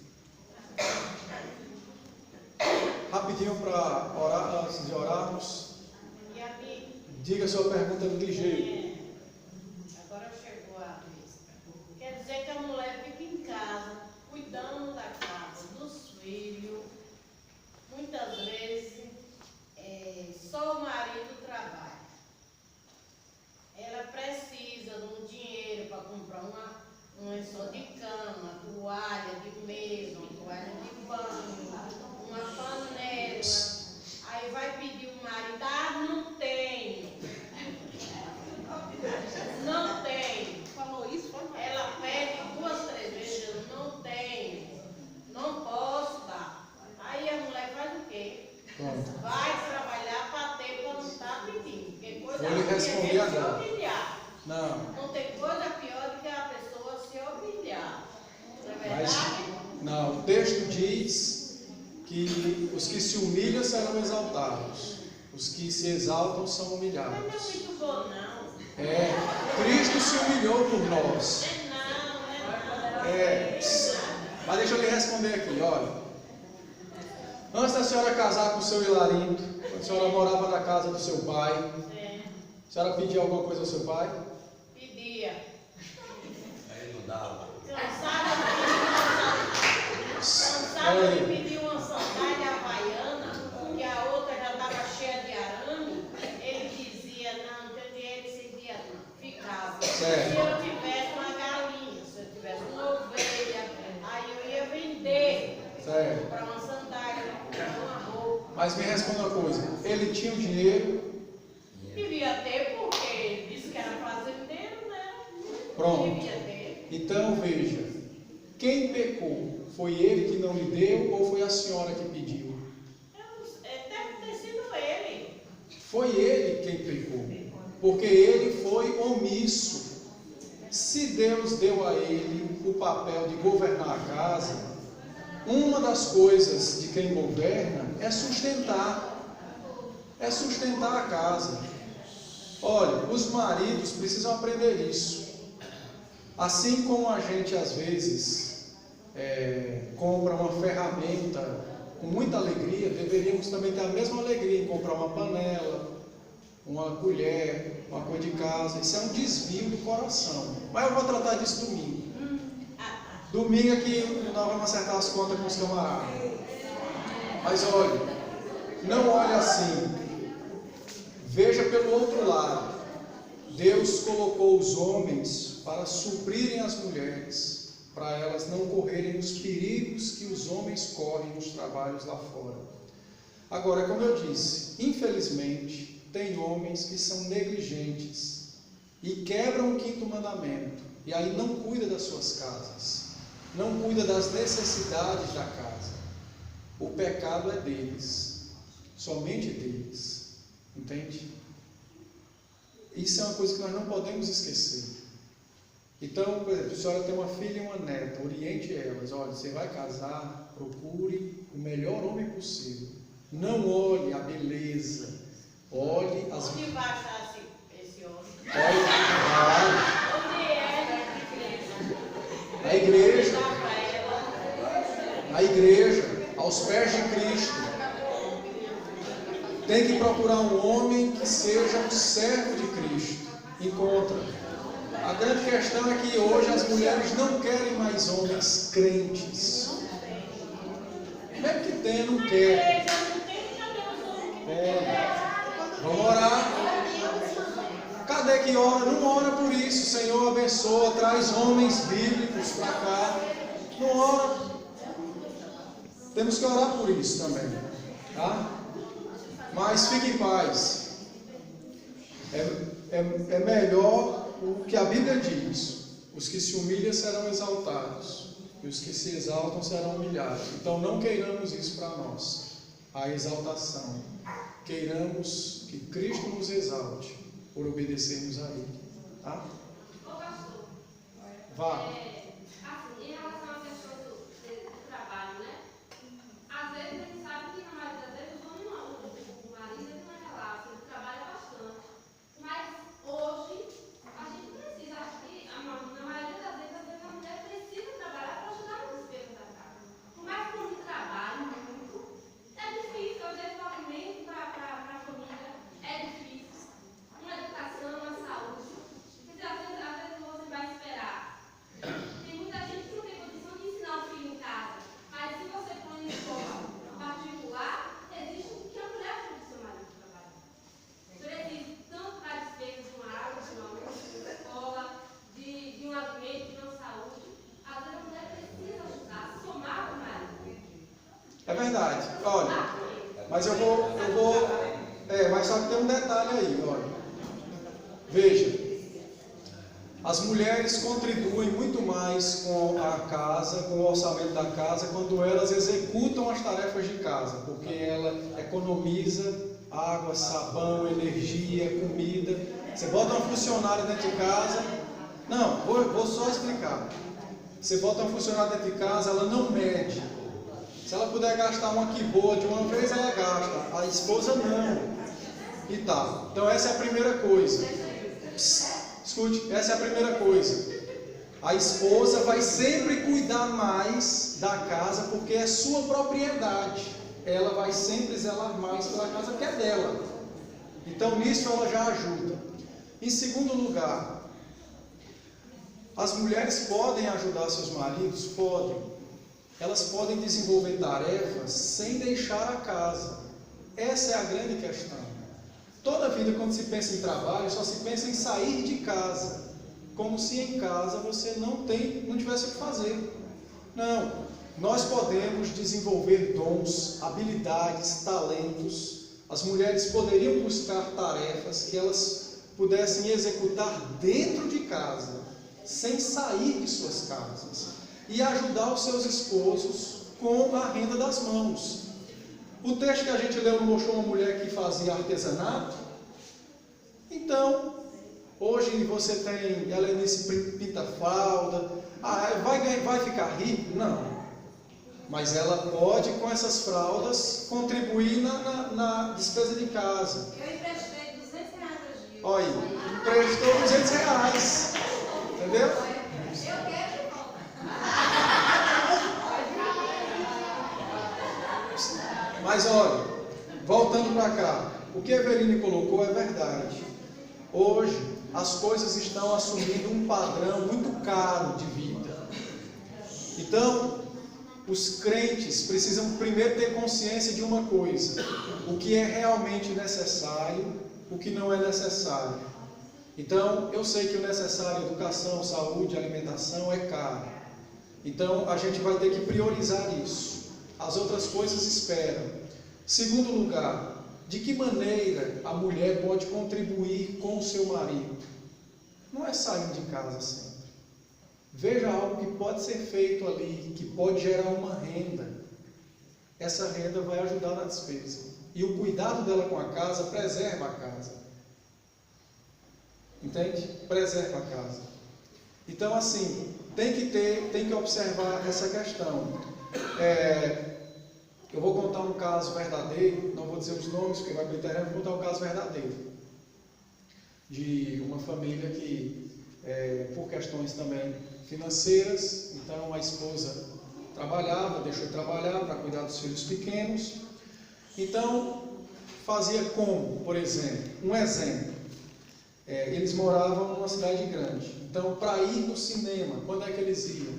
Rapidinho para orar, antes de orarmos. Diga a sua pergunta ligeiro. Agora chegou a vez. Quer dizer que a mulher fica em casa, cuidando da casa, dos filhos. Muitas vezes, só o marido trabalha. Ela precisa de um dinheiro para comprar um lençol de cama, toalha de mesa, uma toalha de banho, uma panela. Aí vai pedir o marido: não tenho. Não tenho. Falou isso? Foi mal. Ela pede 2, 3 vezes: eu não tenho. Não posso dar. Aí a mulher faz o quê? Pronto. Vai trabalhar para ter, para não estar pedindo. Porque coisa Vou lhe responder agora. humilhar. Não. Não tem coisa pior do que a pessoa se Mas, não, o texto diz que os que se humilham serão exaltados, os que se exaltam são humilhados. Mas não é muito bom, não. Cristo se humilhou por nós. Mas deixa eu lhe responder aqui, olha. Antes da senhora casar com o seu Hilarindo, quando a senhora morava na casa do seu pai, a senhora pedia alguma coisa ao seu pai? Pedia. Aí não dava. Cansada de pedir uma sandália havaiana, que a outra já estava cheia de arame, ele dizia, não tem dinheiro esse dia não. Ficava. Certo. Se eu tivesse uma galinha, se eu tivesse uma ovelha, aí eu ia vender. Certo. Para uma sandália, para uma roupa. Mas me responda uma coisa, ele tinha o dinheiro? Devia ter, porque ele disse que era fazendeiro, né? Pronto. Devia ter. Então veja, quem pecou? Foi ele que não lhe deu ou foi a senhora que pediu? Deve ter sido ele. Foi ele quem pecou, porque ele foi omisso. Se Deus deu a ele o papel de governar a casa, uma das coisas de quem governa é sustentar a casa. Olha, os maridos precisam aprender isso. Assim como a gente às vezes compra uma ferramenta com muita alegria, deveríamos também ter a mesma alegria em comprar uma panela, uma colher, uma coisa de casa. Isso é um desvio do coração. Mas eu vou tratar disso domingo. Domingo aqui nós vamos acertar as contas com os camaradas. Mas olha, não olhe assim. Veja pelo outro lado. Deus colocou os homens para suprirem as mulheres, para elas não correrem os perigos que os homens correm nos trabalhos lá fora. Agora, como eu disse, infelizmente, tem homens que são negligentes e quebram o 5º mandamento, e aí não cuida das suas casas. Não cuida das necessidades da casa. O pecado é deles, somente deles, entende? Isso é uma coisa que nós não podemos esquecer. Então, por exemplo, se a senhora tem uma filha e uma neta, oriente elas, olha, você vai casar, procure o melhor homem possível. Não olhe a beleza, olhe as... Onde vai achar esse homem? Onde é a igreja. A igreja, aos pés de Cristo. Tem que procurar um homem que seja um servo de Cristo. Encontra. A grande questão é que hoje as mulheres não querem mais homens crentes. Mesmo que tenha, não quer. Vamos orar. Cadê que ora? Não ora por isso. Senhor, abençoa, traz homens bíblicos para cá. Não ora. Temos que orar por isso também, tá? Mas fique em paz. É melhor o que a Bíblia diz: os que se humilham serão exaltados, e os que se exaltam serão humilhados. Então não queiramos isso para nós, a exaltação. Queiramos que Cristo nos exalte por obedecermos a Ele, tá? Vá. É verdade, olha, mas mas só que tem um detalhe aí, olha. Veja, as mulheres contribuem muito mais com a casa, com o orçamento da casa, quando elas executam as tarefas de casa, porque ela economiza água, sabão, energia, comida. Você bota uma funcionária dentro de casa. Não, vou só explicar. Você bota uma funcionária dentro de casa, ela não mede. Se ela puder gastar uma quiboa de uma vez, ela gasta. A esposa não. E tá. Então essa é a primeira coisa. Escute, essa é a primeira coisa. A esposa vai sempre cuidar mais da casa porque é sua propriedade. Ela vai sempre zelar mais pela casa que é dela. Então nisso ela já ajuda. Em segundo lugar, as mulheres podem ajudar seus maridos? Podem. Elas podem desenvolver tarefas sem deixar a casa. Essa é a grande questão. Toda vida, quando se pensa em trabalho, só se pensa em sair de casa. Como se em casa você não tivesse o que fazer. Não. Nós podemos desenvolver dons, habilidades, talentos. As mulheres poderiam buscar tarefas que elas pudessem executar dentro de casa, sem sair de suas casas, e ajudar os seus esposos com a renda das mãos. O texto que a gente leu mostrou uma mulher que fazia artesanato. Então, hoje você tem, ela é nesse pinta-falda. Vai ficar rico? Não. Mas ela pode, com essas fraldas, contribuir na despesa de casa. Eu emprestei 200 reais a Gil. Olha, emprestou 200 reais. Entendeu? Eu quero de volta. Mas olha, voltando para cá, o que a Eveline colocou é verdade. Hoje, as coisas estão assumindo um padrão muito caro de vida. Então, os crentes precisam primeiro ter consciência de uma coisa: o que é realmente necessário, o que não é necessário. Então, eu sei que o necessário, educação, saúde, alimentação, é caro. Então, a gente vai ter que priorizar isso. As outras coisas esperam. Segundo lugar, de que maneira a mulher pode contribuir com o seu marido? Não é saindo de casa sempre. Veja algo que pode ser feito ali, que pode gerar uma renda. Essa renda vai ajudar na despesa. E o cuidado dela com a casa preserva a casa. Entende? Preserva a casa. Então, assim, tem que observar essa questão. Eu vou contar um caso verdadeiro, não vou dizer os nomes, porque vai para a internet, vou contar um caso verdadeiro. De uma família que, por questões também financeiras, então a esposa trabalhava, deixou de trabalhar para cuidar dos filhos pequenos. Então, fazia como, por exemplo, um exemplo. Eles moravam numa cidade grande. Então, para ir no cinema, quando é que eles iam?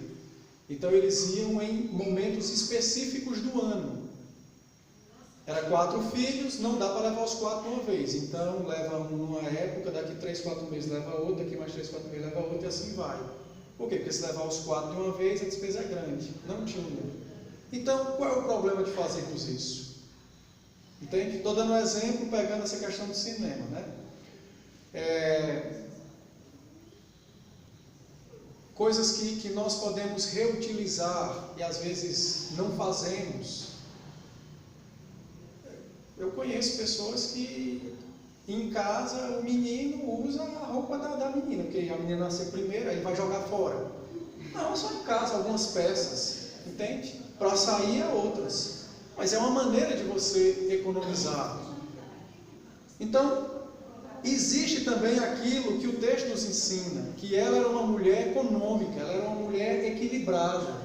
Então, eles iam em momentos específicos do ano. Era 4 filhos, não dá para levar os 4 de uma vez. Então, leva um numa época, daqui 3, 4 meses leva outro, daqui mais 3, 4 meses leva outro, e assim vai. Por quê? Porque se levar os 4 de uma vez, a despesa é grande. Não tinha. Então, qual é o problema de fazermos isso? Entende? Estou dando um exemplo, pegando essa questão do cinema, né? Coisas que nós podemos reutilizar e às vezes não fazemos. Eu conheço pessoas que em casa o menino usa a roupa da menina, porque a menina nasceu primeiro, aí vai jogar fora. Não, só em casa, algumas peças, entende? Para sair é outras. Mas é uma maneira de você economizar. Então, existe também aquilo que o texto nos ensina, que ela era uma mulher econômica, ela era uma mulher equilibrada.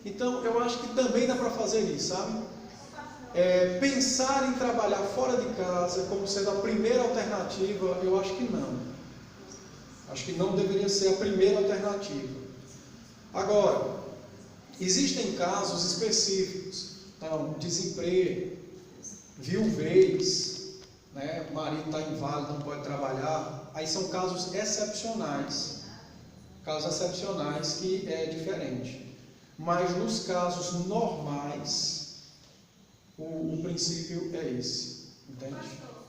Então, eu acho que também dá para fazer isso, sabe? Pensar em trabalhar fora de casa como sendo a primeira alternativa, eu acho que não. Acho que não deveria ser a primeira alternativa. Agora, existem casos específicos, então, desemprego, viuvez, né? O marido está inválido, não pode trabalhar. Aí são casos excepcionais que é diferente. Mas nos casos normais, o princípio é esse, entende? Pastor,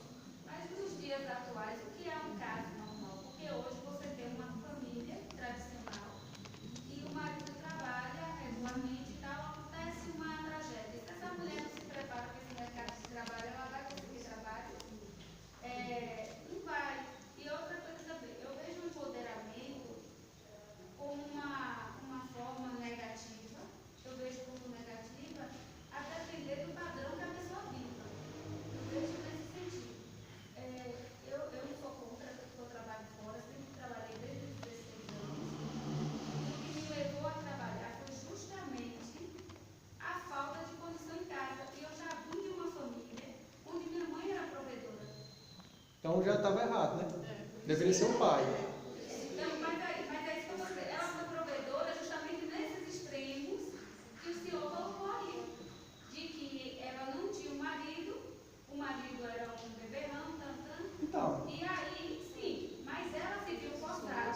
mas nos dias atuais, o que é um caso normal? Porque hoje você tem uma família tradicional e o marido trabalha regularmente e tal, acontece uma tragédia. Se essa mulher não se prepara para esse mercado de trabalho, ela vai conseguir trabalho? Não vai. E outra coisa também, eu vejo o empoderamento como uma forma Então já estava errado, né? Deveria ser o pai. Não, mas aí isso que eu vou dizer, ela foi provedora justamente nesses extremos que o Senhor colocou aí. De que ela não tinha um marido, o marido era um beberrão, tantã. Então, E aí, sim, mas ela se viu forçada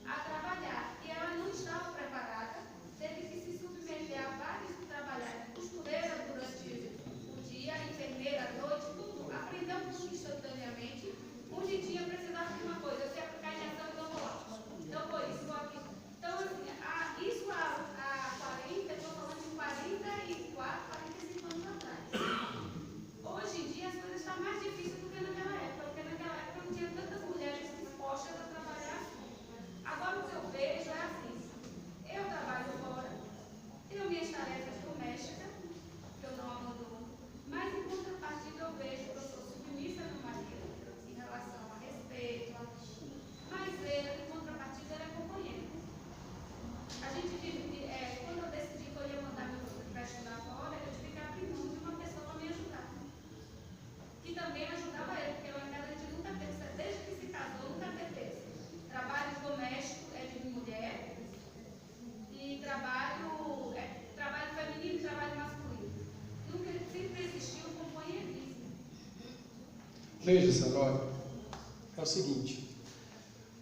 a trabalhar. E ela não estava preparada, teve que se submeter a vários trabalhos, costureira durante o dia, enfermeira à noite, tudo. Aprendeu tudo instantaneamente. Um dia precisava de uma coisa, eu sei aplicar injeção, então vou lá. Então foi isso, vou aqui. Então, assim, isso há 40, eu estou falando de 44, 45 anos atrás. Hoje em dia as coisas estão mais difíceis do que naquela época, porque naquela época não tinha tantas mulheres dispostas a trabalhar. Agora o que eu vejo é assim, eu trabalho fora, tenho minhas tarefas domésticas, que eu não abandono, mas em contrapartida eu vejo que eu sou submissa no marido, em relação a respeito, mas ele, em contrapartida, ele é companheiro. A gente quando eu decidi que eu ia mandar meu filho para estudar fora, eu tive que abrir mão de uma pessoa para me ajudar. Que também ajudava ele, porque lá em casa a gente nunca teve, desde que se casou, nunca teve. Trabalho doméstico é de mulher, e trabalho feminino e trabalho masculino. Nunca, sempre existiu o companheirismo. veja, Sandra, olha, é o seguinte,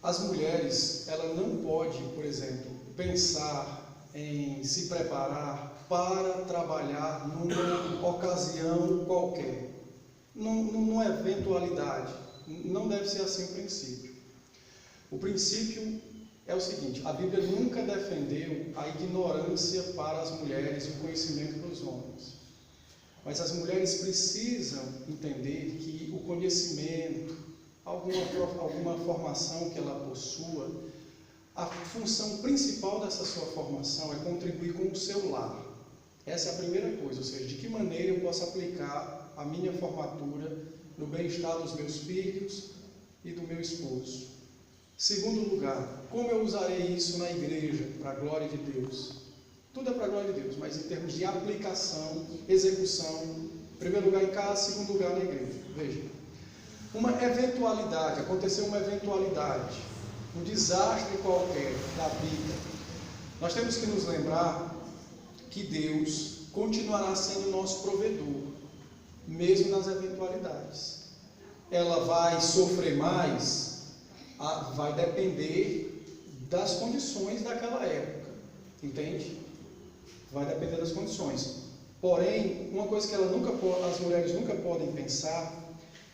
as mulheres, ela não pode, por exemplo, pensar em se preparar para trabalhar numa ocasião qualquer, numa eventualidade. Não deve ser assim o princípio. O princípio é o seguinte, a Bíblia nunca defendeu a ignorância para as mulheres e o conhecimento para os homens. Mas as mulheres precisam entender que o conhecimento, alguma formação que ela possua, a função principal dessa sua formação é contribuir com o seu lar. Essa é a primeira coisa, ou seja, de que maneira eu posso aplicar a minha formatura no bem-estar dos meus filhos e do meu esposo. Segundo lugar, como eu usarei isso na igreja, para a glória de Deus? Tudo é para a glória de Deus, mas em termos de aplicação, execução, em primeiro lugar em casa, segundo lugar na igreja. Veja, uma eventualidade, aconteceu uma eventualidade, um desastre qualquer da vida. Nós temos que nos lembrar que Deus continuará sendo nosso provedor, mesmo nas eventualidades. Ela vai sofrer mais, vai depender das condições daquela época, entende? Vai depender das condições. Porém, uma coisa que as mulheres nunca podem pensar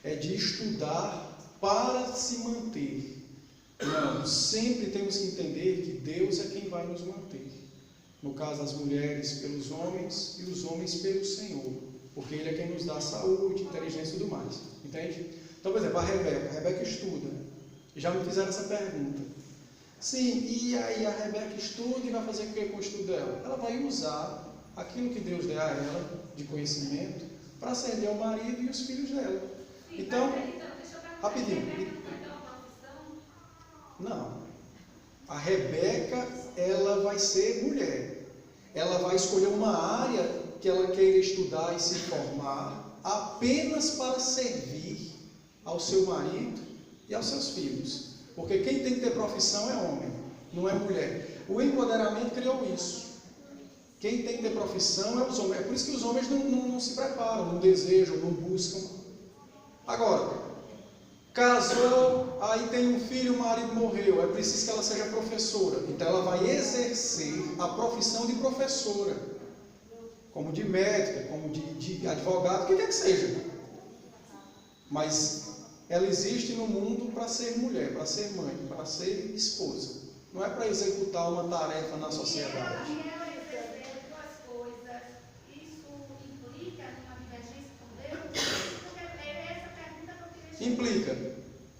é de estudar para se manter. Não, sempre temos que entender que Deus é quem vai nos manter. No caso das mulheres pelos homens e os homens pelo Senhor, porque Ele é quem nos dá saúde, inteligência e tudo mais, entende? Então, por exemplo, a Rebeca estuda. Já me fizeram essa pergunta. Sim, e aí a Rebeca estuda e vai fazer o que com o estudo dela? Ela vai usar aquilo que Deus der a ela de conhecimento para servir ao marido e os filhos dela. Sim, Então, deixa eu perguntar, rapidinho. Rebeca não vai ter uma profissão? Não. A Rebeca, ela vai ser mulher. Ela vai escolher uma área que ela queira estudar e se formar apenas para servir ao seu marido e aos seus filhos. Porque quem tem que ter profissão é homem, não é mulher. O empoderamento criou isso. Quem tem que ter profissão é os homens. É por isso que os homens não se preparam, não desejam, não buscam. Agora, casou, aí tem um filho, o marido morreu, é preciso que ela seja professora. Então ela vai exercer a profissão de professora, como de médica, como de advogado, o que quer que seja. Mas ela existe no mundo para ser mulher, para ser mãe, para ser esposa. Não é para executar uma tarefa na sociedade. E ela exercer duas coisas, isso implica numa divergência com Deus? Porque é essa pergunta que eu queria Implica.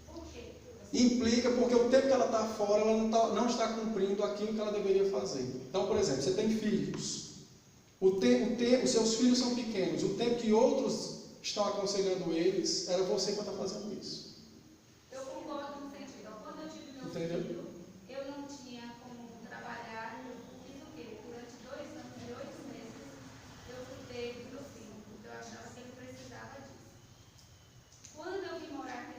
Por quê? Implica porque o tempo que ela está fora, ela não está cumprindo aquilo que ela deveria fazer. Então, por exemplo, você tem filhos. Os seus filhos são pequenos. O tempo que outros estão aconselhando eles, era você que está fazendo isso. Eu concordo no sentido. Quando eu tive meu Entendeu? filho, eu não tinha como trabalhar. Fiz o quê? Durante 2 anos e 8 meses, eu cuidei do meu filho, porque eu achava que ele precisava disso. Quando eu vim morar aqui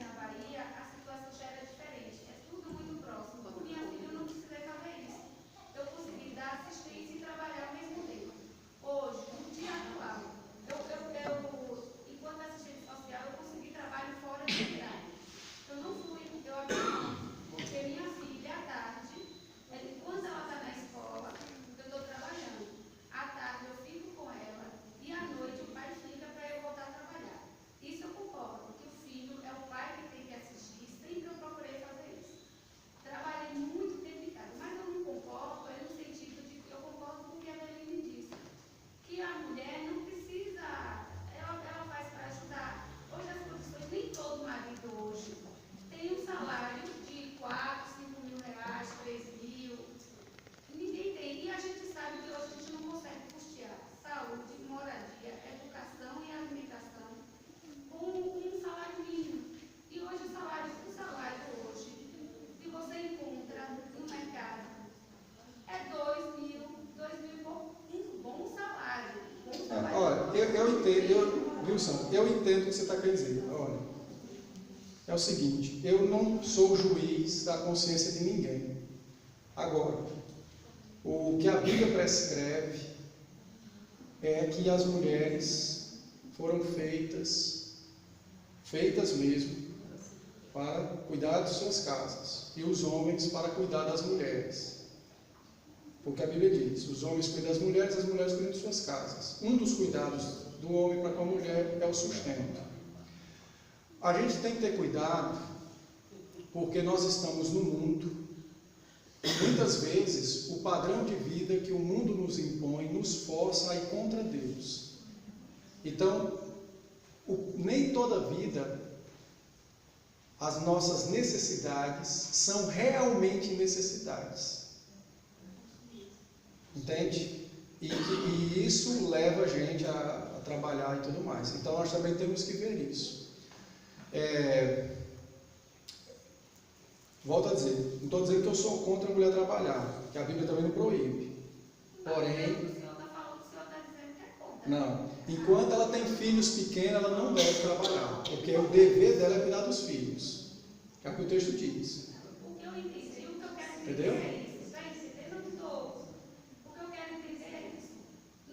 entendo, Wilson, eu entendo o que você está querendo dizer. Olha, é o seguinte, eu não sou juiz da consciência de ninguém. Agora, o que a Bíblia prescreve é que as mulheres foram feitas mesmo, para cuidar de suas casas, e os homens para cuidar das mulheres. Porque a Bíblia diz, os homens cuidam das mulheres, as mulheres cuidam de suas casas. Um dos cuidados do homem para com a mulher é o sustento. A gente tem que ter cuidado, porque nós estamos no mundo, e muitas vezes o padrão de vida que o mundo nos impõe nos força a ir contra Deus. Então, nem toda vida, as nossas necessidades são realmente necessidades. Entende? E isso leva a gente a trabalhar e tudo mais. Então nós também temos que ver isso. Volto a dizer, não estou dizendo que eu sou contra a mulher trabalhar, que a Bíblia também não proíbe. Porém, não, enquanto ela tem filhos pequenos, ela não deve trabalhar, porque o dever dela é cuidar dos filhos, que é o que o texto diz. O que eu entendi, o que eu quero entender Entendeu? é isso. Eu não estou. O que eu quero entender é isso.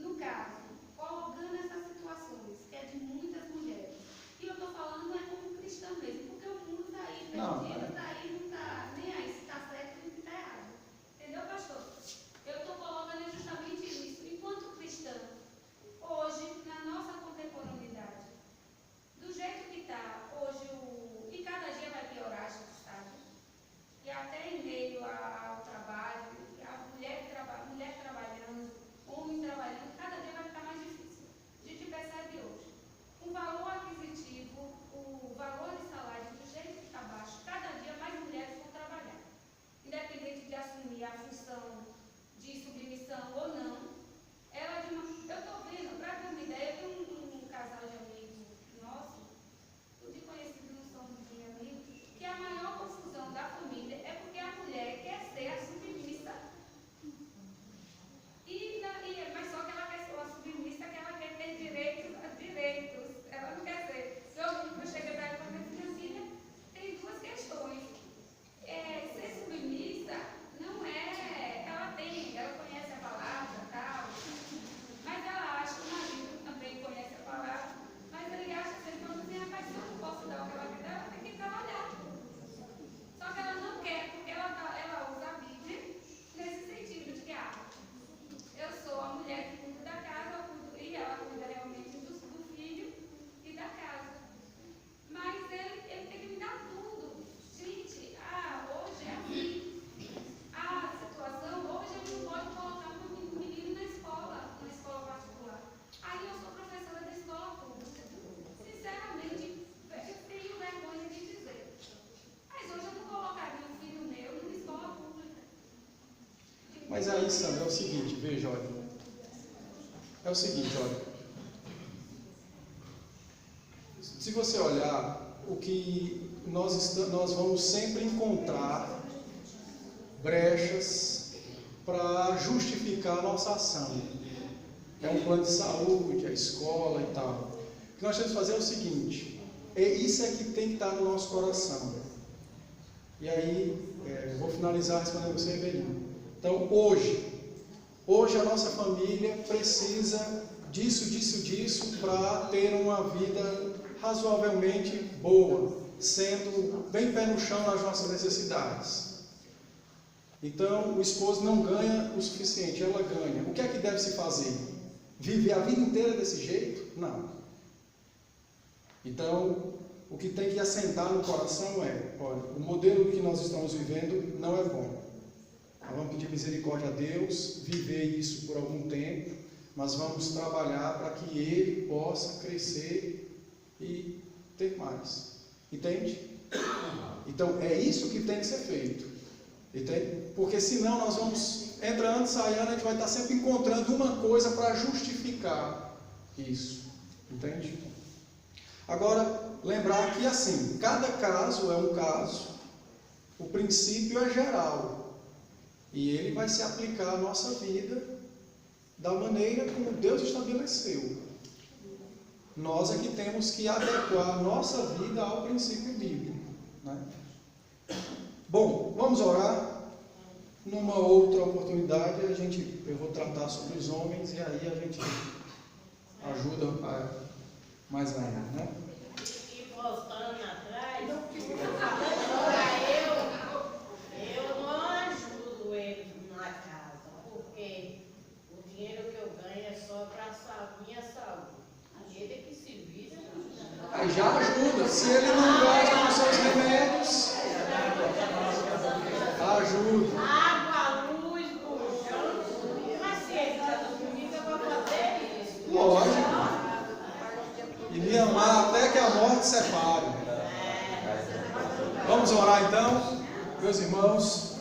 No caso, colocando essas situações, que é de muitas mulheres, e eu estou falando não é como cristã mesmo, porque o mundo está aí, perdido, está aí, não está nem aí se está certo nem se está errado. Entendeu, pastor? Eu estou colocando justamente isso. Enquanto cristã, hoje, na nossa contemporaneidade, do jeito que está hoje, e cada dia vai piorar esse estado, e até em meio ao trabalho, a mulher trabalhando, homem trabalhando, cada dia vai ficar mais difícil. A gente percebe hoje. O valor aquisitivo, o valor de salário, do jeito que está baixo, cada dia mais mulheres vão trabalhar. Independente de assumir a função de submissão ou não, eu estou vendo, para ter uma ideia, eu tenho um casal de amigos nosso, tudo conhecido no São de amigos, que a maior confusão da família é porque a mulher quer ser a submissa, mas só que ela quer ser uma submissa que ela quer ter direitos, ela não quer ser. Eu cheguei para ela e falei, minha filha, tem duas questões. Ser submissa não é, ela conhece a palavra, tal, mas ela acha que o marido também conhece a palavra, mas ele acha sempre assim, rapaz, se eu não posso dar o que ela quer dar, ela tem que trabalhar. Só que ela não quer, porque ela usa a Bíblia nesse sentido de que, eu sou a mulher que cuida da casa, e ela cuida realmente do filho e da casa. Mas ele tem que me dar tudo. Gente, hoje é assim. A situação, hoje ele não pode colocar meu menino na escola particular. Aí eu sou professora de escola pública. Sinceramente, eu tenho vergonha de dizer. Mas hoje eu não colocaria um filho meu numa escola pública. Mas aí, Sandra, é o seguinte, veja, olha. É o seguinte, olha. Se você olhar, o que nós vamos sempre encontrar brechas para justificar a nossa ação. É um plano de saúde, a escola e tal. O que nós temos que fazer é o seguinte, isso é que tem que estar no nosso coração. E aí, vou finalizar respondendo você, Evelino. Então, hoje a nossa família precisa disso para ter uma vida razoavelmente boa, sendo bem pé no chão nas nossas necessidades. Então, o esposo não ganha o suficiente, ela ganha. O que é que deve se fazer? Viver a vida inteira desse jeito? Não. Então, o que tem que assentar no coração é, olha, o modelo que nós estamos vivendo não é bom. Nós vamos pedir misericórdia a Deus, viver isso por algum tempo, mas vamos trabalhar para que ele possa crescer e ter mais. Entende? Então, é isso que tem que ser feito. Entende? Porque senão nós vamos, entra ano, sai ano, a gente vai estar sempre encontrando uma coisa para justificar isso. Entende? Agora, lembrar que assim, cada caso é um caso, o princípio é geral, e ele vai se aplicar à nossa vida da maneira como Deus estabeleceu. Nós é que temos que adequar a nossa vida ao princípio bíblico, né? Bom, vamos orar. Numa outra oportunidade eu vou tratar sobre os homens e aí a gente ajuda mais ainda, né? E voltando atrás, eu não ajudo eles na casa, porque o dinheiro que eu ganho é só para a minha saúde. Ele que se vira. Aí já ajuda. Se ele não gasta dos seus remédios, ajuda. Água, luz, colchão, mas se ele está comigo, eu vou fazer isso. Lógico. E me amar até que a morte separe. Vamos orar então, meus irmãos.